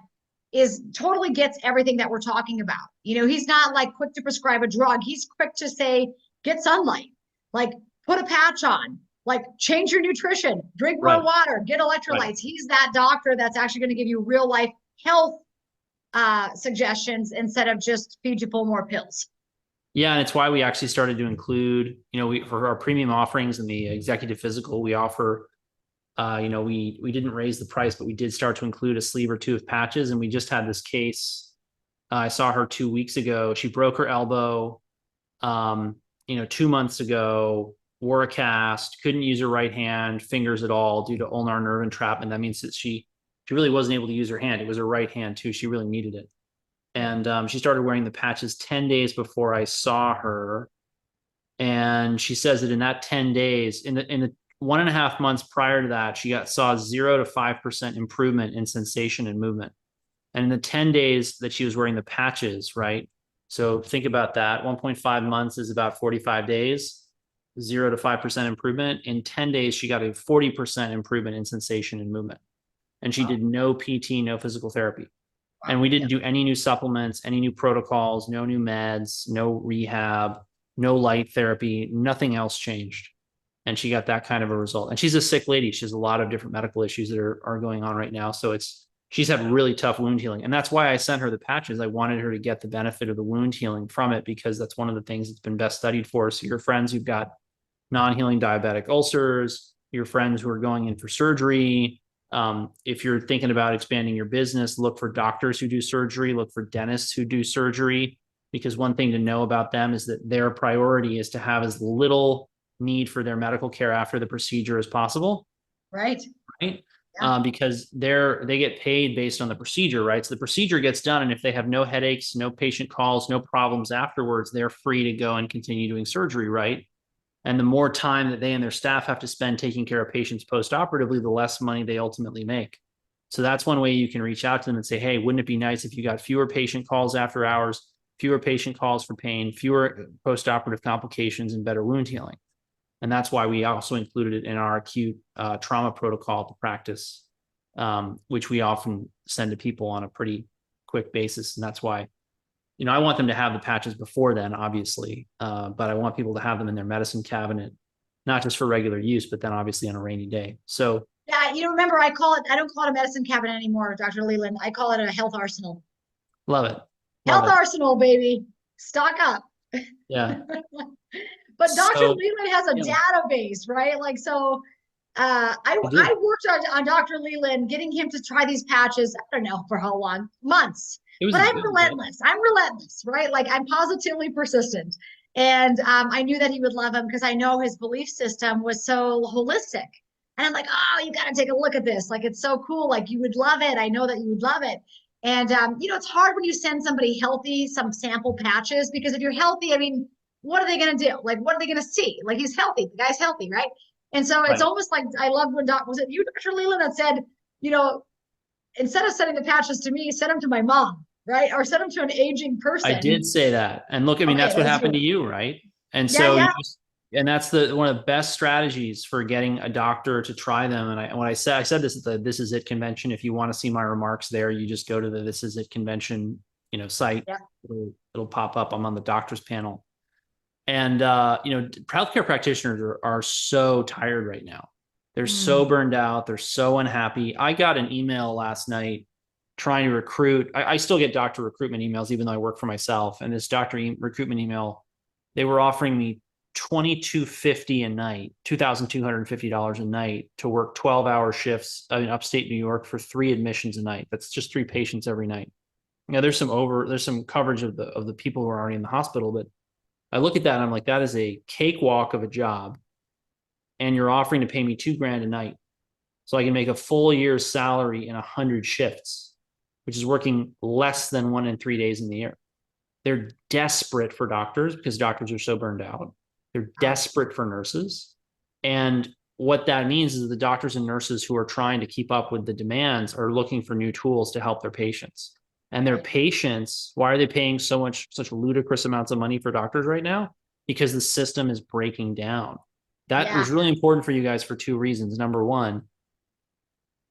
is totally gets everything that we're talking about. He's not like quick to prescribe a drug. He's quick to say, get sunlight, like put a patch on, like change your nutrition, drink more Right. water, get electrolytes. Right. He's that doctor that's actually going to give you real life health suggestions instead of just feed you full more pills. Yeah, and it's why we actually started to include, for our premium offerings and the executive physical, we offer, we didn't raise the price, but we did start to include a sleeve or two of patches. And we just had this case. I saw her 2 weeks ago. She broke her elbow, 2 months ago, wore a cast, couldn't use her right hand, fingers at all due to ulnar nerve entrapment. That means that she really wasn't able to use her hand. It was her right hand too. She really needed it. And she started wearing the patches 10 days before I saw her. And she says that in that 10 days, in the 1.5 months prior to that, she saw 0 to 5% improvement in sensation and movement. And in the 10 days that she was wearing the patches, right? So think about that. 1.5 months is about 45 days, 0 to 5% improvement. In 10 days, she got a 40% improvement in sensation and movement. And she did no PT, no physical therapy. And we didn't do any new supplements, any new protocols, no new meds, no rehab, no light therapy, nothing else changed. And she got that kind of a result. And she's a sick lady. She has a lot of different medical issues that are going on right now. So she's had really tough wound healing. And that's why I sent her the patches. I wanted her to get the benefit of the wound healing from it, because that's one of the things that's been best studied for. So your friends who've got non-healing diabetic ulcers, your friends who are going in for surgery, if you're thinking about expanding your business, look for doctors who do surgery, look for dentists who do surgery, because one thing to know about them is that their priority is to have as little need for their medical care after the procedure as possible. Right. Right. Yeah. Because they get paid based on the procedure, right? So the procedure gets done, and if they have no headaches, no patient calls, no problems afterwards, they're free to go and continue doing surgery, right? And the more time that they and their staff have to spend taking care of patients post-operatively, the less money they ultimately make. So that's one way you can reach out to them and say, hey, wouldn't it be nice if you got fewer patient calls after hours, fewer patient calls for pain, fewer post-operative complications, and better wound healing? And that's why we also included it in our acute trauma protocol to practice, which we often send to people on a pretty quick basis. And that's why, I want them to have the patches before then, obviously, but I want people to have them in their medicine cabinet, not just for regular use, but then obviously on a rainy day. So Yeah, remember, I don't call it a medicine cabinet anymore, Dr. Leland. I call it a health arsenal. love it. Health arsenal, baby. Stock up. Yeah. But Dr. So, Leland has a database, right? Like, so I worked on Dr. Leland, getting him to try these patches, I don't know for how long, months. But I'm relentless. I'm relentless, right? Like, I'm positively persistent. And I knew that he would love him because I know his belief system was so holistic. And I'm like, oh, you got to take a look at this. Like, it's so cool. Like, you would love it. I know that you would love it. And, it's hard when you send somebody healthy some sample patches, because if you're healthy, I mean, what are they going to do? Like, what are they going to see? Like, he's healthy. The guy's healthy, right? And so it's almost like, I loved when was it you, Dr. Leland, that said, instead of sending the patches to me, send them to my mom, right? Or send them to an aging person. I did say that. And look, I mean, that's what happened to you, right? And so, and that's one of the best strategies for getting a doctor to try them. And I said this at the This Is It convention. If you want to see my remarks there, you just go to the This Is It convention, site. Yeah. It'll pop up. I'm on the doctors panel. And, healthcare practitioners are so tired right now. They're so burned out. They're so unhappy. I got an email last night trying to recruit. I still get doctor recruitment emails, even though I work for myself. And this doctor recruitment email, they were offering me $2,250 a night, $2,250 a night to work 12-hour shifts in upstate New York for 3 admissions a night. That's just 3 patients every night. There's some coverage of the people who are already in the hospital, but I look at that and I'm like, that is a cakewalk of a job. And you're offering to pay me $2,000 a night. So I can make a full year's salary in 100 shifts, which is working less than 1 in 3 days in the year. They're desperate for doctors because doctors are so burned out. They're desperate for nurses. And what that means is the doctors and nurses who are trying to keep up with the demands are looking for new tools to help their patients. And their patients, why are they paying such ludicrous amounts of money for doctors right now? Because the system is breaking down. That was really important for you guys for 2 reasons. Number one,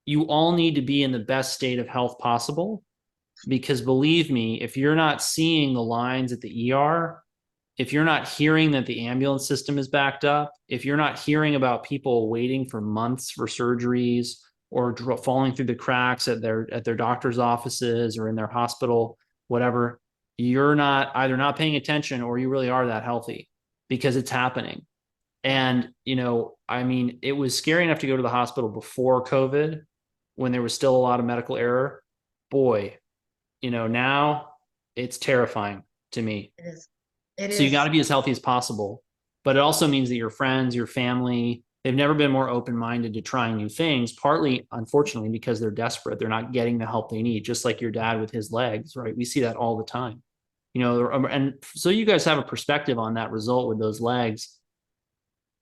you all need to be in the best state of health possible, because believe me, if you're not seeing the lines at the ER, if you're not hearing that the ambulance system is backed up, if you're not hearing about people waiting for months for surgeries or falling through the cracks at their doctor's offices or in their hospital, whatever, you're not either not paying attention or you really are that healthy, because it's happening. And, I mean, it was scary enough to go to the hospital before COVID when there was still a lot of medical error. Boy, now it's terrifying to me. It is. It So you is. got to be as healthy as possible, but it also means that your friends, your family, they've never been more open-minded to trying new things, partly, unfortunately, because they're desperate. They're not getting the help they need, just like your dad with his legs, right? We see that all the time, and so you guys have a perspective on that result with those legs.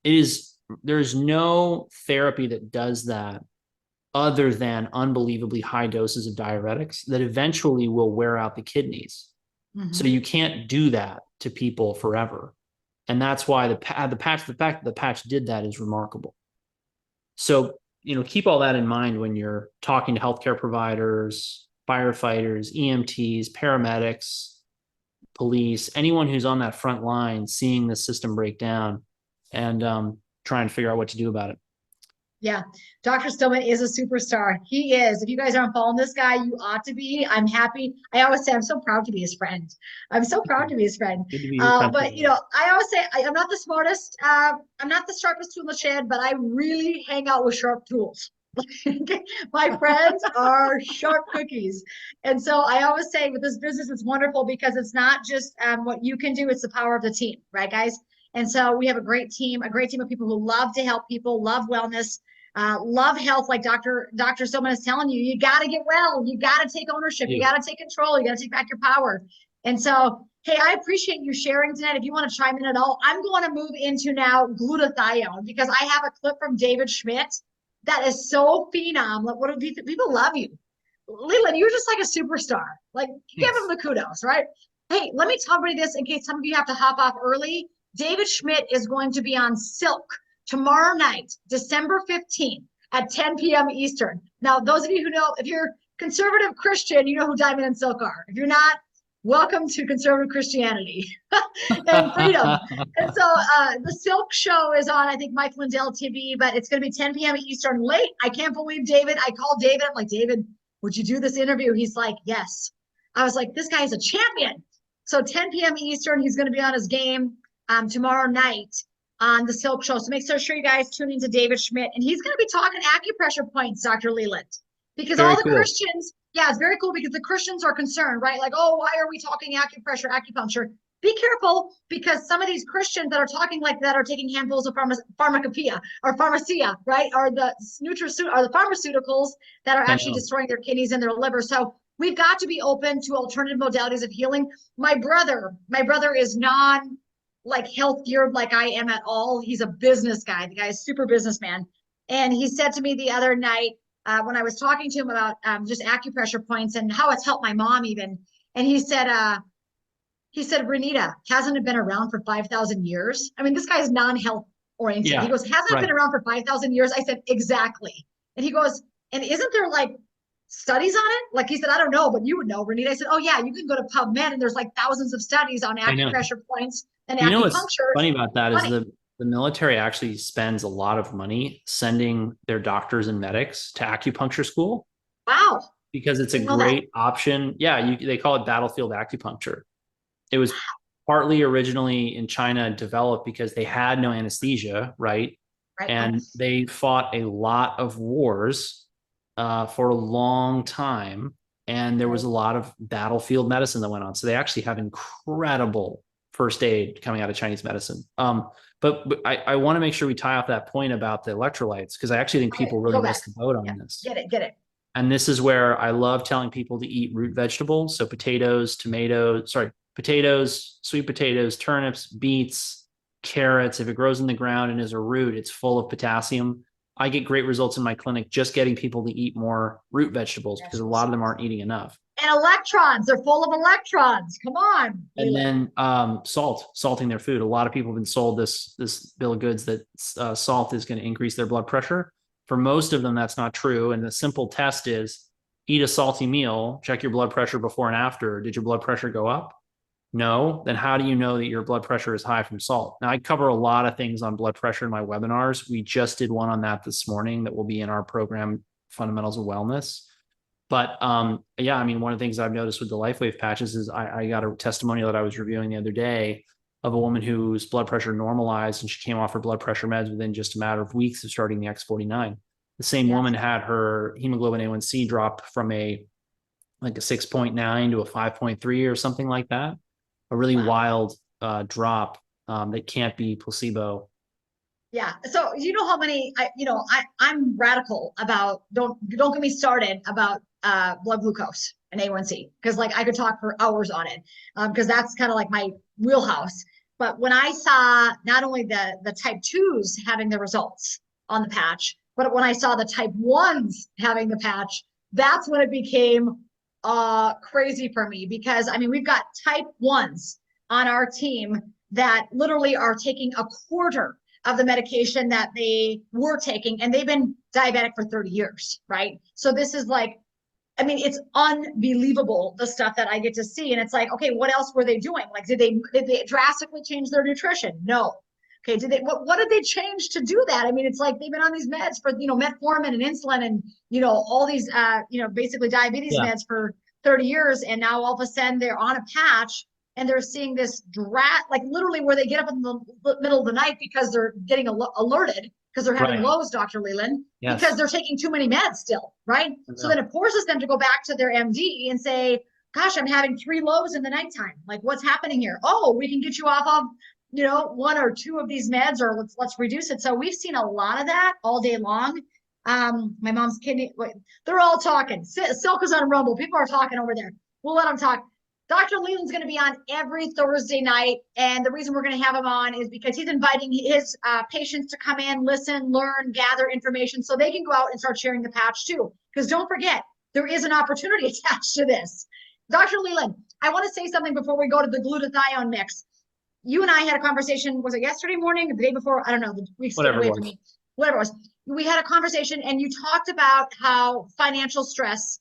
There's no therapy that does that other than unbelievably high doses of diuretics that eventually will wear out the kidneys. So you can't do that to people forever. And that's why the fact that the patch did that is remarkable. So, keep all that in mind when you're talking to healthcare providers, firefighters, EMTs, paramedics, police, anyone who's on that front line seeing the system break down and trying to figure out what to do about it. Yeah, Dr. Stillman is a superstar. He is. If you guys aren't following this guy, you ought to be. I'm happy. I always say I'm so proud to be his friend. I'm so proud to be his friend. Good to be your friend. But I always say I'm not the smartest. I'm not the sharpest tool in the shed, but I really hang out with sharp tools. My friends are sharp cookies. And so I always say with this business, it's wonderful because it's not just what you can do, it's the power of the team, right, guys? And so we have a great team of people who love to help people, love wellness, love health. Like Dr. Stillman is telling you, you got to get well. You got to take ownership. You got to take control. You got to take back your power. And so, hey, I appreciate you sharing tonight. If you want to chime in at all, I'm going to move into now glutathione because I have a clip from David Schmidt that is so phenom. Like, what do people love you? Leland, you're just like a superstar. Like, give him the kudos, right? Hey, let me tell everybody this in case some of you have to hop off early. David Schmidt is going to be on Silk tomorrow night, December 15th at 10 p.m. Eastern. Now, those of you who know, if you're conservative Christian, you know who Diamond and Silk are. If you're not, welcome to conservative Christianity and freedom. And so the Silk show is on, I think, Mike Lindell TV, but it's going to be 10 p.m. Eastern late. I can't believe David. I called David. I'm like, David, would you do this interview? He's like, yes. I was like, this guy is a champion. So 10 p.m. Eastern, he's going to be on his game tomorrow night on the Silk show. So make sure you guys tune into David Schmidt, and he's going to be talking acupressure points, Dr. Leland, because all the Christians, it's very cool because the Christians are concerned, right? Like, oh, why are we talking acupressure, acupuncture? Be careful, because some of these Christians that are talking like that are taking handfuls of pharmacopoeia or pharmacia, right? Or the pharmaceuticals that are actually destroying their kidneys and their liver. So we've got to be open to alternative modalities of healing. My brother is health geared like I am at all. He's a business guy. The guy is super businessman. And he said to me the other night, when I was talking to him about just acupressure points and how it's helped my mom even. And he said, Renita, hasn't it been around for 5,000 years? I mean, this guy is non-health oriented. Yeah, he goes, hasn't it been around for 5,000 years? I said, exactly. And he goes, and isn't there studies on it? Like he said, I don't know, but you would know, Renita. I said, oh yeah, you can go to PubMed and there's thousands of studies on acupressure points and acupuncture. What's funny about that is the military actually spends a lot of money sending their doctors and medics to acupuncture school. Wow. Because it's a great option. Yeah, they call it battlefield acupuncture. It was partly originally in China developed because they had no anesthesia, right? And they fought a lot of wars for a long time. And there was a lot of battlefield medicine that went on. So they actually have incredible first aid coming out of Chinese medicine. But I want to make sure we tie off that point about the electrolytes, because I actually think people really missed the boat on this. Get it. And this is where I love telling people to eat root vegetables. So potatoes, sweet potatoes, turnips, beets, carrots. If it grows in the ground and is a root, it's full of potassium. I get great results in my clinic just getting people to eat more root vegetables because a lot of them aren't eating enough. And electrons, they're full of electrons. Come on. And then salting their food. A lot of people have been sold this bill of goods that salt is going to increase their blood pressure. For most of them, that's not true. And the simple test is eat a salty meal, check your blood pressure before and after. Did your blood pressure go up? No. Then how do you know that your blood pressure is high from salt? Now, I cover a lot of things on blood pressure in my webinars. We just did one on that this morning that will be in our program, Fundamentals of Wellness. But yeah, I mean, one of the things I've noticed with the LifeWave patches is I got a testimonial that I was reviewing the other day of a woman whose blood pressure normalized and she came off her blood pressure meds within just a matter of weeks of starting the X49. The same woman had her hemoglobin A1C drop from a 6.9 to a 5.3 or something like that. A really wild drop that can't be placebo. Yeah. So you know how many, I'm radical about, don't get me started about blood glucose and A1C, because like I could talk for hours on it, because that's kind of like my wheelhouse. But when I saw not only the type 2s having the results on the patch, but when I saw the type 1s having the patch, that's when it became crazy for me, because I mean, we've got type 1s on our team that literally are taking a quarter of the medication that they were taking, and they've been diabetic for 30 years, right? So this is like, I mean, it's unbelievable, the stuff that I get to see. And it's like, okay, what else were they doing? Like, did they drastically change their nutrition? No. Okay, what did they change to do that? I mean, it's like they've been on these meds for, metformin and insulin and, all these, basically diabetes meds for 30 years. And now all of a sudden they're on a patch and they're seeing this like literally where they get up in the middle of the night because they're getting alerted because they're having lows, Dr. Leland, because they're taking too many meds still, right? So then it forces them to go back to their MD and say, gosh, I'm having 3 lows in the nighttime. Like, what's happening here? Oh, we can get you off of, 1 or 2 of these meds, or let's reduce it. So we've seen a lot of that all day long. My mom's kidney, they're all talking. Silk is on Rumble. People are talking over there. We'll let them talk. Dr. Leland's going to be on every Thursday night. And the reason we're going to have him on is because he's inviting his patients to come in, listen, learn, gather information so they can go out and start sharing the patch too. Because don't forget, there is an opportunity attached to this. Dr. Leland, I want to say something before we go to the glutathione mix. You and I had a conversation, was it yesterday morning or the day before? I don't know, the week's getting away from me. Whatever it was. We had a conversation and you talked about how financial stress,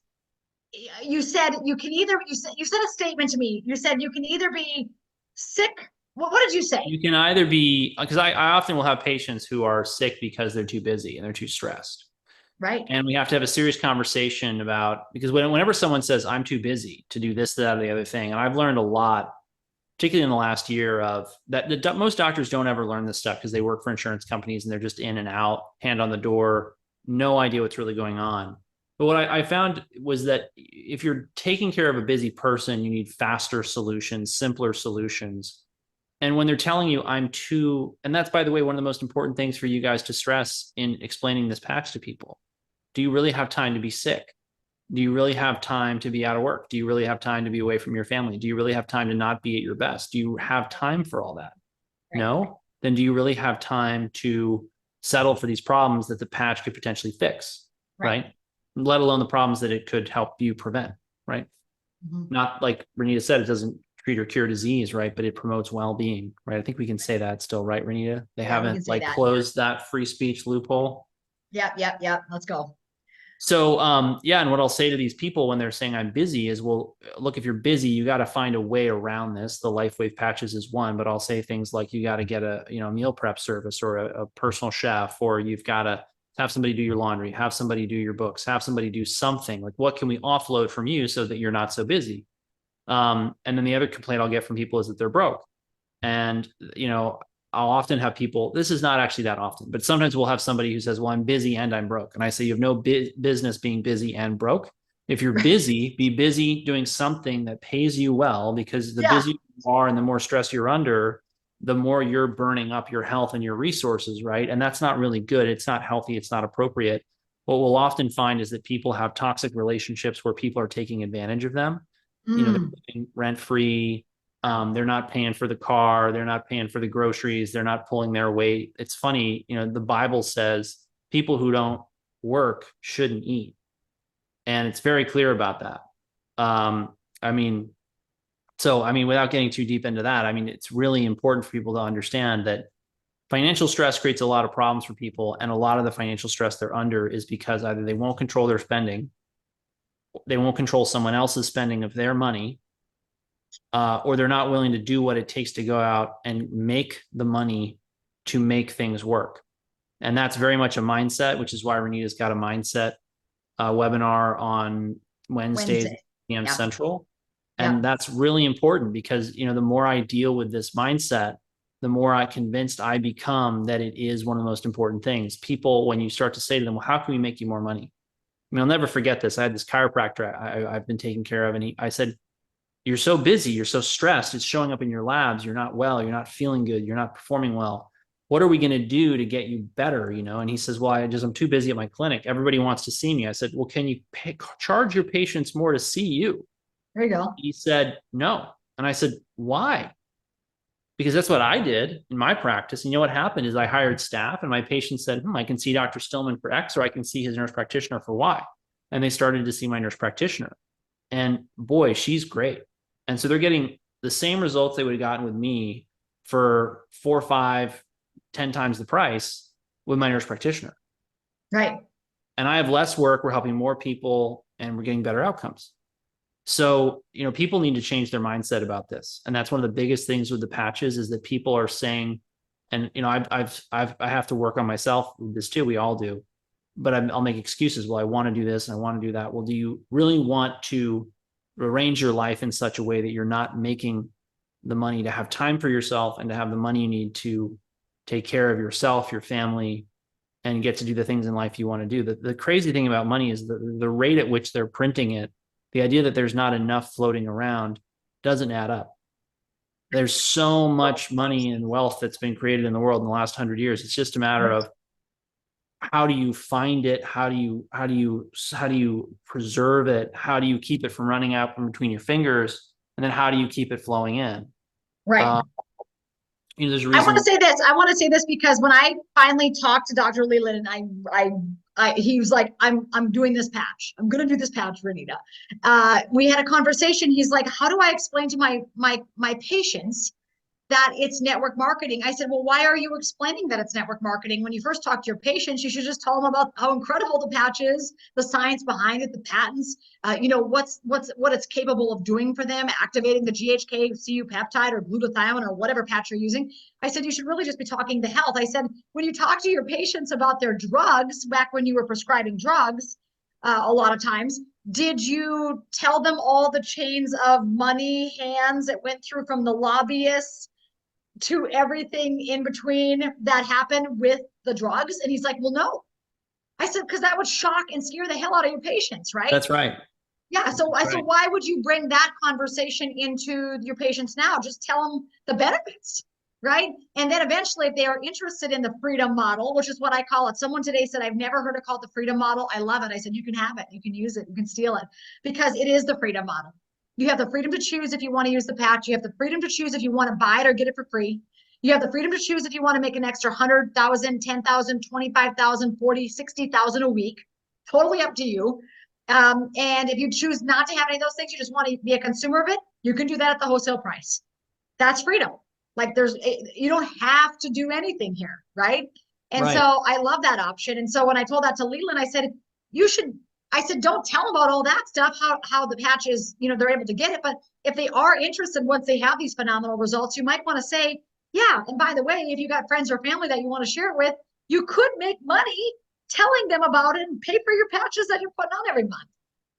you said you said a statement to me. You said you can either be sick. What did you say? You can either be, because I often will have patients who are sick because they're too busy and they're too stressed. Right. And we have to have a serious conversation about, because whenever someone says I'm too busy to do this, that, or the other thing, and I've learned a lot, particularly in the last year, of that most doctors don't ever learn this stuff because they work for insurance companies and they're just in and out, hand on the door, no idea what's really going on. But what I found was that if you're taking care of a busy person, you need faster solutions, simpler solutions. And when they're telling you and that's, by the way, one of the most important things for you guys to stress in explaining this patch to people. Do you really have time to be sick? Do you really have time to be out of work? Do you really have time to be away from your family? Do you really have time to not be at your best? Do you have time for all that? Right. No? Then do you really have time to settle for these problems that the patch could potentially fix? Right? Let alone the problems that it could help you prevent, right? Mm-hmm. Not like Renita said, it doesn't treat or cure disease, right? But it promotes well-being, right? I think we can say that still, right, Renita? They haven't closed that free speech loophole. Yep. Let's go. So, and what I'll say to these people when they're saying I'm busy is, well, look, if you're busy, you got to find a way around this. The LifeWave patches is one, but I'll say things like you got to get a, meal prep service or a personal chef, or you've got to have somebody do your laundry, have somebody do your books, have somebody do something. Like, what can we offload from you so that you're not so busy? And then the other complaint I'll get from people is that they're broke. And, I'll often have people, this is not actually that often, but sometimes we'll have somebody who says, well, I'm busy and I'm broke. And I say, you have no business being busy and broke. If you're busy, be busy doing something that pays you well, because the busier you are and the more stress you're under, the more you're burning up your health and your resources, right? And that's not really good. It's not healthy. It's not appropriate. What we'll often find is that people have toxic relationships where people are taking advantage of them. They're living rent-free. They're not paying for the car. They're not paying for the groceries. They're not pulling their weight. It's funny, the Bible says people who don't work shouldn't eat. And it's very clear about that. Without getting too deep into that, it's really important for people to understand that financial stress creates a lot of problems for people. And a lot of the financial stress they're under is because either they won't control their spending, they won't control someone else's spending of their money, or they're not willing to do what it takes to go out and make the money to make things work. And that's very much a mindset, which is why Renita's got a mindset webinar on Wednesdays, PM Central. And that's really important because, you know, the more I deal with this mindset, the more I convinced I become that it is one of the most important things. People, when you start to say to them, well, how can we make you more money? I mean, I'll never forget this. I had this chiropractor I've been taking care of, and I said, you're so busy, you're so stressed, it's showing up in your labs, you're not well, you're not feeling good, you're not performing well. What are we going to do to get you better? You know? And he says, well, I'm too busy at my clinic. Everybody wants to see me. I said, well, can you charge your patients more to see you? There you go. He said, no. And I said, why? Because that's what I did in my practice. And you know what happened is I hired staff and my patients said, I can see Dr. Stillman for X, or I can see his nurse practitioner for Y. And they started to see my nurse practitioner. And boy, she's great. And so they're getting the same results they would have gotten with me for 4, 5, 10 times the price with my nurse practitioner. Right. And I have less work. We're helping more people and we're getting better outcomes. So, you know, people need to change their mindset about this. And that's one of the biggest things with the patches is that people are saying, and, you know, I have to work on myself with this too. We all do, but I'll make excuses. Well, I want to do this and I want to do that. Well, do you really want to arrange your life in such a way that you're not making the money to have time for yourself and to have the money you need to take care of yourself, your family, and get to do the things in life you want to do? The crazy thing about money is the rate at which they're printing it. The idea that there's not enough floating around doesn't add up. There's so much money and wealth that's been created in the world in the last 100 years. It's just a matter of how do you find it? How do you preserve it? How do you keep it from running out from between your fingers? And then how do you keep it flowing in? Right. You know, there's a reason. I want to say this because when I finally talked to Dr. Leland, he was like, I'm doing this patch. I'm going to do this patch, Renita. We had a conversation. He's like, how do I explain to my patients that it's network marketing? I said, well, why are you explaining that it's network marketing? When you first talk to your patients, you should just tell them about how incredible the patch is, the science behind it, the patents, you know, what it's capable of doing for them, activating the GHK, CU peptide or glutathione or whatever patch you're using. I said, you should really just be talking to health. I said, when you talk to your patients about their drugs, back when you were prescribing drugs, a lot of times, did you tell them all the chains of money, hands that went through from the lobbyists to everything in between that happened with the drugs? And he's like, well, no. I said, because that would shock and scare the hell out of your patients, right? That's right. Yeah. So I said, why would you bring that conversation into your patients now? Just tell them the benefits, right? And then eventually, if they are interested in the freedom model, which is what I call it. Someone today said, I've never heard it called the freedom model. I love it. I said, you can have it. You can use it. You can steal it because it is the freedom model. You have the freedom to choose if you want to use the patch. You have the freedom to choose if you want to buy it or get it for free. You have the freedom to choose if you want to make an extra 100,000, 10,000, 25,000, 40, 60,000 a week. Totally up to you. And if you choose not to have any of those things, you just want to be a consumer of it, you can do that at the wholesale price. That's freedom. Like you don't have to do anything here, right? And so I love that option. And so when I told that to Leland, I said, don't tell them about all that stuff, how the patches, you know, they're able to get it. But if they are interested, once they have these phenomenal results, you might want to say, yeah, and by the way, if you got friends or family that you want to share it with, you could make money telling them about it and pay for your patches that you're putting on every month.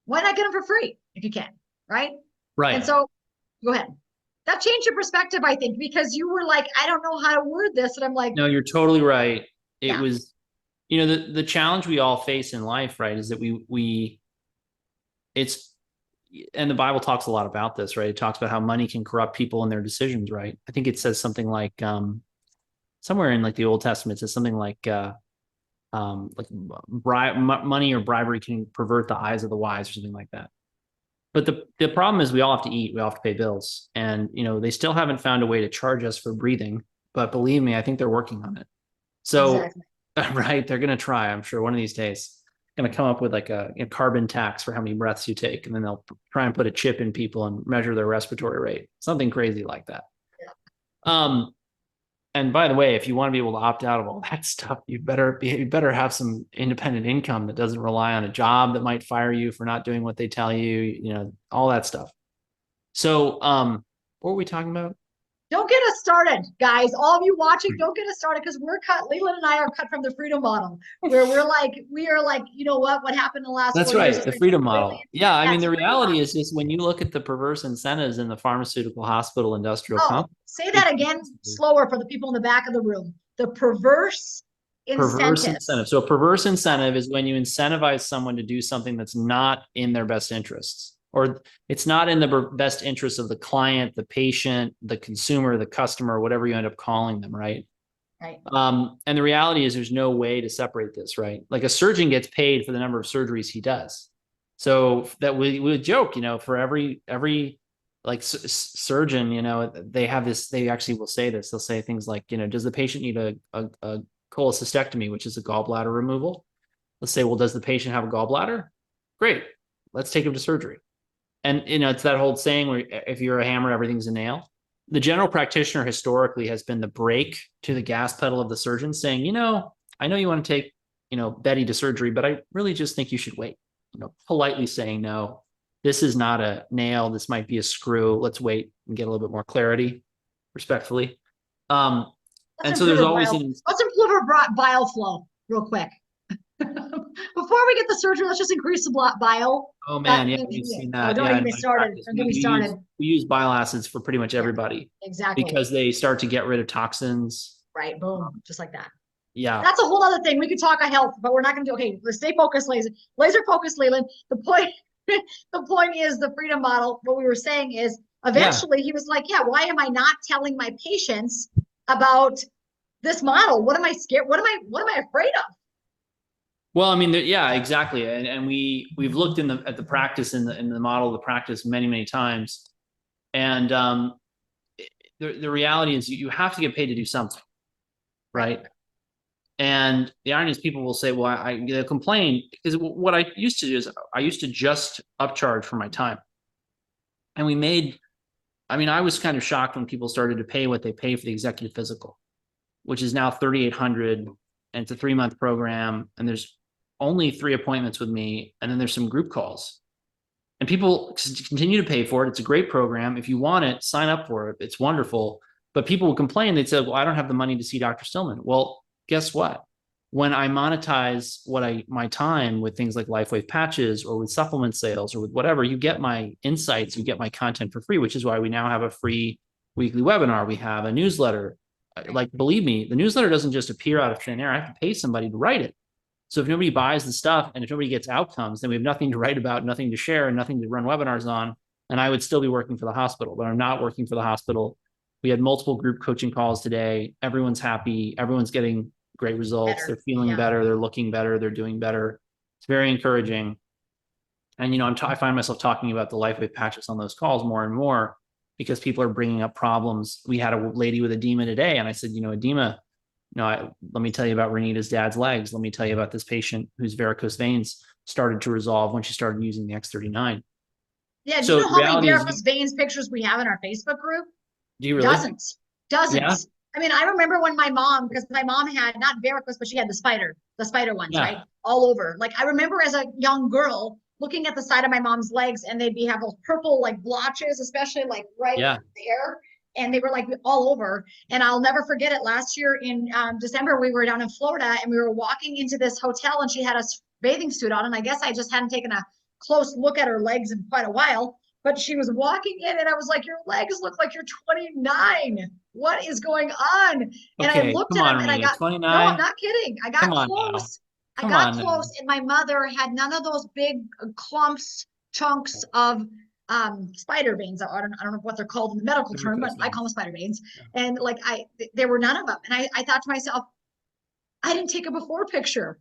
Why not get them for free if you can, right? Right. And so go ahead. That changed your perspective, I think, because you were like, I don't know how to word this. And I'm like, no, you're totally right. It was, you know, the challenge we all face in life, right, is that and the Bible talks a lot about this, right? It talks about how money can corrupt people and their decisions, right? I think it says something like, somewhere in like the Old Testament, it says something like money or bribery can pervert the eyes of the wise or something like that. But the problem is we all have to eat, we all have to pay bills. And, you know, they still haven't found a way to charge us for breathing, but believe me, I think they're working on it. So, exactly. Right, they're going to try, I'm sure one of these days, going to come up with like a carbon tax for how many breaths you take. And then they'll try and put a chip in people and measure their respiratory rate, something crazy like that. Yeah. and by the way, if you want to be able to opt out of all that stuff, you better have some independent income that doesn't rely on a job that might fire you for not doing what they tell you, you know, all that stuff. So, what were we talking about? Don't get us started, guys. All of you watching, don't get us started because we're cut. Leland and I are cut from the freedom model, where we are like, you know what happened in the last That's 4 years right, is the freedom completely- model. Yeah, I mean, That's the freedom reality model. is just when you look at the perverse incentives in the pharmaceutical hospital industrial Oh, complex, say that again slower for the people in the back of the room. The perverse perverse incentives. incentive. So a perverse incentive is when you incentivize someone to do something that's not in their best interests, or it's not in the best interest of the client, the patient, the consumer, the customer, whatever you end up calling them, right? Right. And the reality is there's no way to separate this, right? Like a surgeon gets paid for the number of surgeries he does. So that we would joke, you know, for every like surgeon, you know, they have this, they actually will say this, they'll say things like, you know, does the patient need a cholecystectomy, which is a gallbladder removal? Let's say, well, does the patient have a gallbladder? Great, let's take him to surgery. And, you know, it's that whole saying where if you're a hammer, everything's a nail. The general practitioner historically has been the brake to the gas pedal of the surgeon, saying, you know, I know you want to take, you know, Betty to surgery, but I really just think you should wait. You know, politely saying, no, this is not a nail. This might be a screw. Let's wait and get a little bit more clarity, respectfully. And so there's always let's improve our bile flow real quick. Before we get the surgery, let's just increase the bile. Oh man, yeah, we've seen that. Don't yeah, get me started. Don't get me started. We use bile acids for pretty much everybody. Exactly. Because they start to get rid of toxins. Right. Boom. Just like that. Yeah. That's a whole other thing. We could talk a health, but we're not going to do. Okay, let's stay focused, laser focused, Leland. The point is the freedom model. What we were saying is eventually he was like, yeah, why am I not telling my patients about this model? What am I scared? What am I afraid of? Well, I mean, yeah, exactly. And we've looked at the practice in the model of the practice many times. And the reality is you have to get paid to do something, right? And the irony is people will say, well, they'll complain because what I used to do is I used to just upcharge for my time. And I was kind of shocked when people started to pay what they pay for the executive physical, which is now $3,800, and it's a 3-month program, and there's only 3 appointments with me, and then there's some group calls. And people continue to pay for it. It's a great program. If you want it, sign up for it. It's wonderful. But people will complain. They'd say, well, I don't have the money to see Dr. Stillman. Well, guess what? When I monetize my time with things like LifeWave patches or with supplement sales or with whatever, you get my insights, you get my content for free, which is why we now have a free weekly webinar. We have a newsletter. Like, believe me, the newsletter doesn't just appear out of thin air. I have to pay somebody to write it. So if nobody buys the stuff and if nobody gets outcomes, then we have nothing to write about, nothing to share, and nothing to run webinars on. And I would still be working for the hospital, but I'm not working for the hospital. We had multiple group coaching calls today. Everyone's happy. Everyone's getting great results. They're feeling better. They're looking better. They're doing better. It's very encouraging. And, you know, I find myself talking about the LifeWave patches on those calls more and more because people are bringing up problems. We had a lady with edema today, and I said, you know, edema, let me tell you about Renita's dad's legs. Let me tell you about this patient whose varicose veins started to resolve when she started using the X39. Yeah, do you know how many varicose veins pictures we have in our Facebook group? Do you really? Dozens. Yeah. I mean, I remember when my mom, because my mom had not varicose, but she had the spider ones, right? All over. Like, I remember as a young girl looking at the side of my mom's legs, and they'd have those purple like blotches, especially like right there. And they were like all over. And I'll never forget it. Last year in December, we were down in Florida and we were walking into this hotel and she had a bathing suit on. And I guess I just hadn't taken a close look at her legs in quite a while. But she was walking in and I was like, your legs look like you're 29. What is going on? And I looked at him and I got, 29? No, I'm not kidding. I got close. I got close and my mother had none of those big clumps, chunks of spider veins. I don't know what they're called in the medical term, but I call them spider veins. And like there were none of them. And I thought to myself, I didn't take a before picture.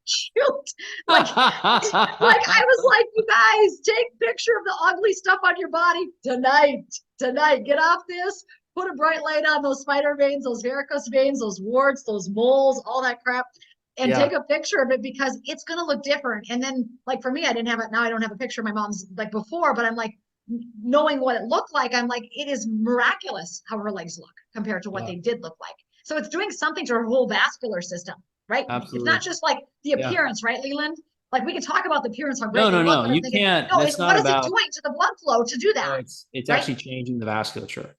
Shoot. Like I was like, you guys, take picture of the ugly stuff on your body tonight. Get off this, put a bright light on those spider veins, those varicose veins, those warts, those moles, all that crap. And take a picture of it because it's going to look different. And then like for me, I didn't have it. Now I don't have a picture of my mom's like before, but I'm like, knowing what it looked like, I'm like, it is miraculous how her legs look compared to what they did look like. So it's doing something to our whole vascular system, right? It's Absolutely. not just like the Yeah. appearance, right, Leland? Like we can talk about the appearance, how great No, they no, look, no. but I'm You thinking, can't. no, That's it's not what is about. it doing to the blood flow to do No, that? it's right? actually changing the vasculature.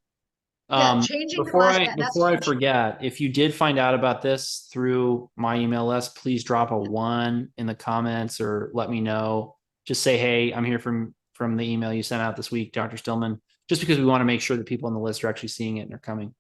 Yeah, changing the Before I vascular, that's before I huge. forget, if you did find out about this through my email list, please drop a 1 in the comments or let me know. Just say, hey, I'm here from the email you sent out this week, Dr. Stillman. Just because we want to make sure that people on the list are actually seeing it and are coming.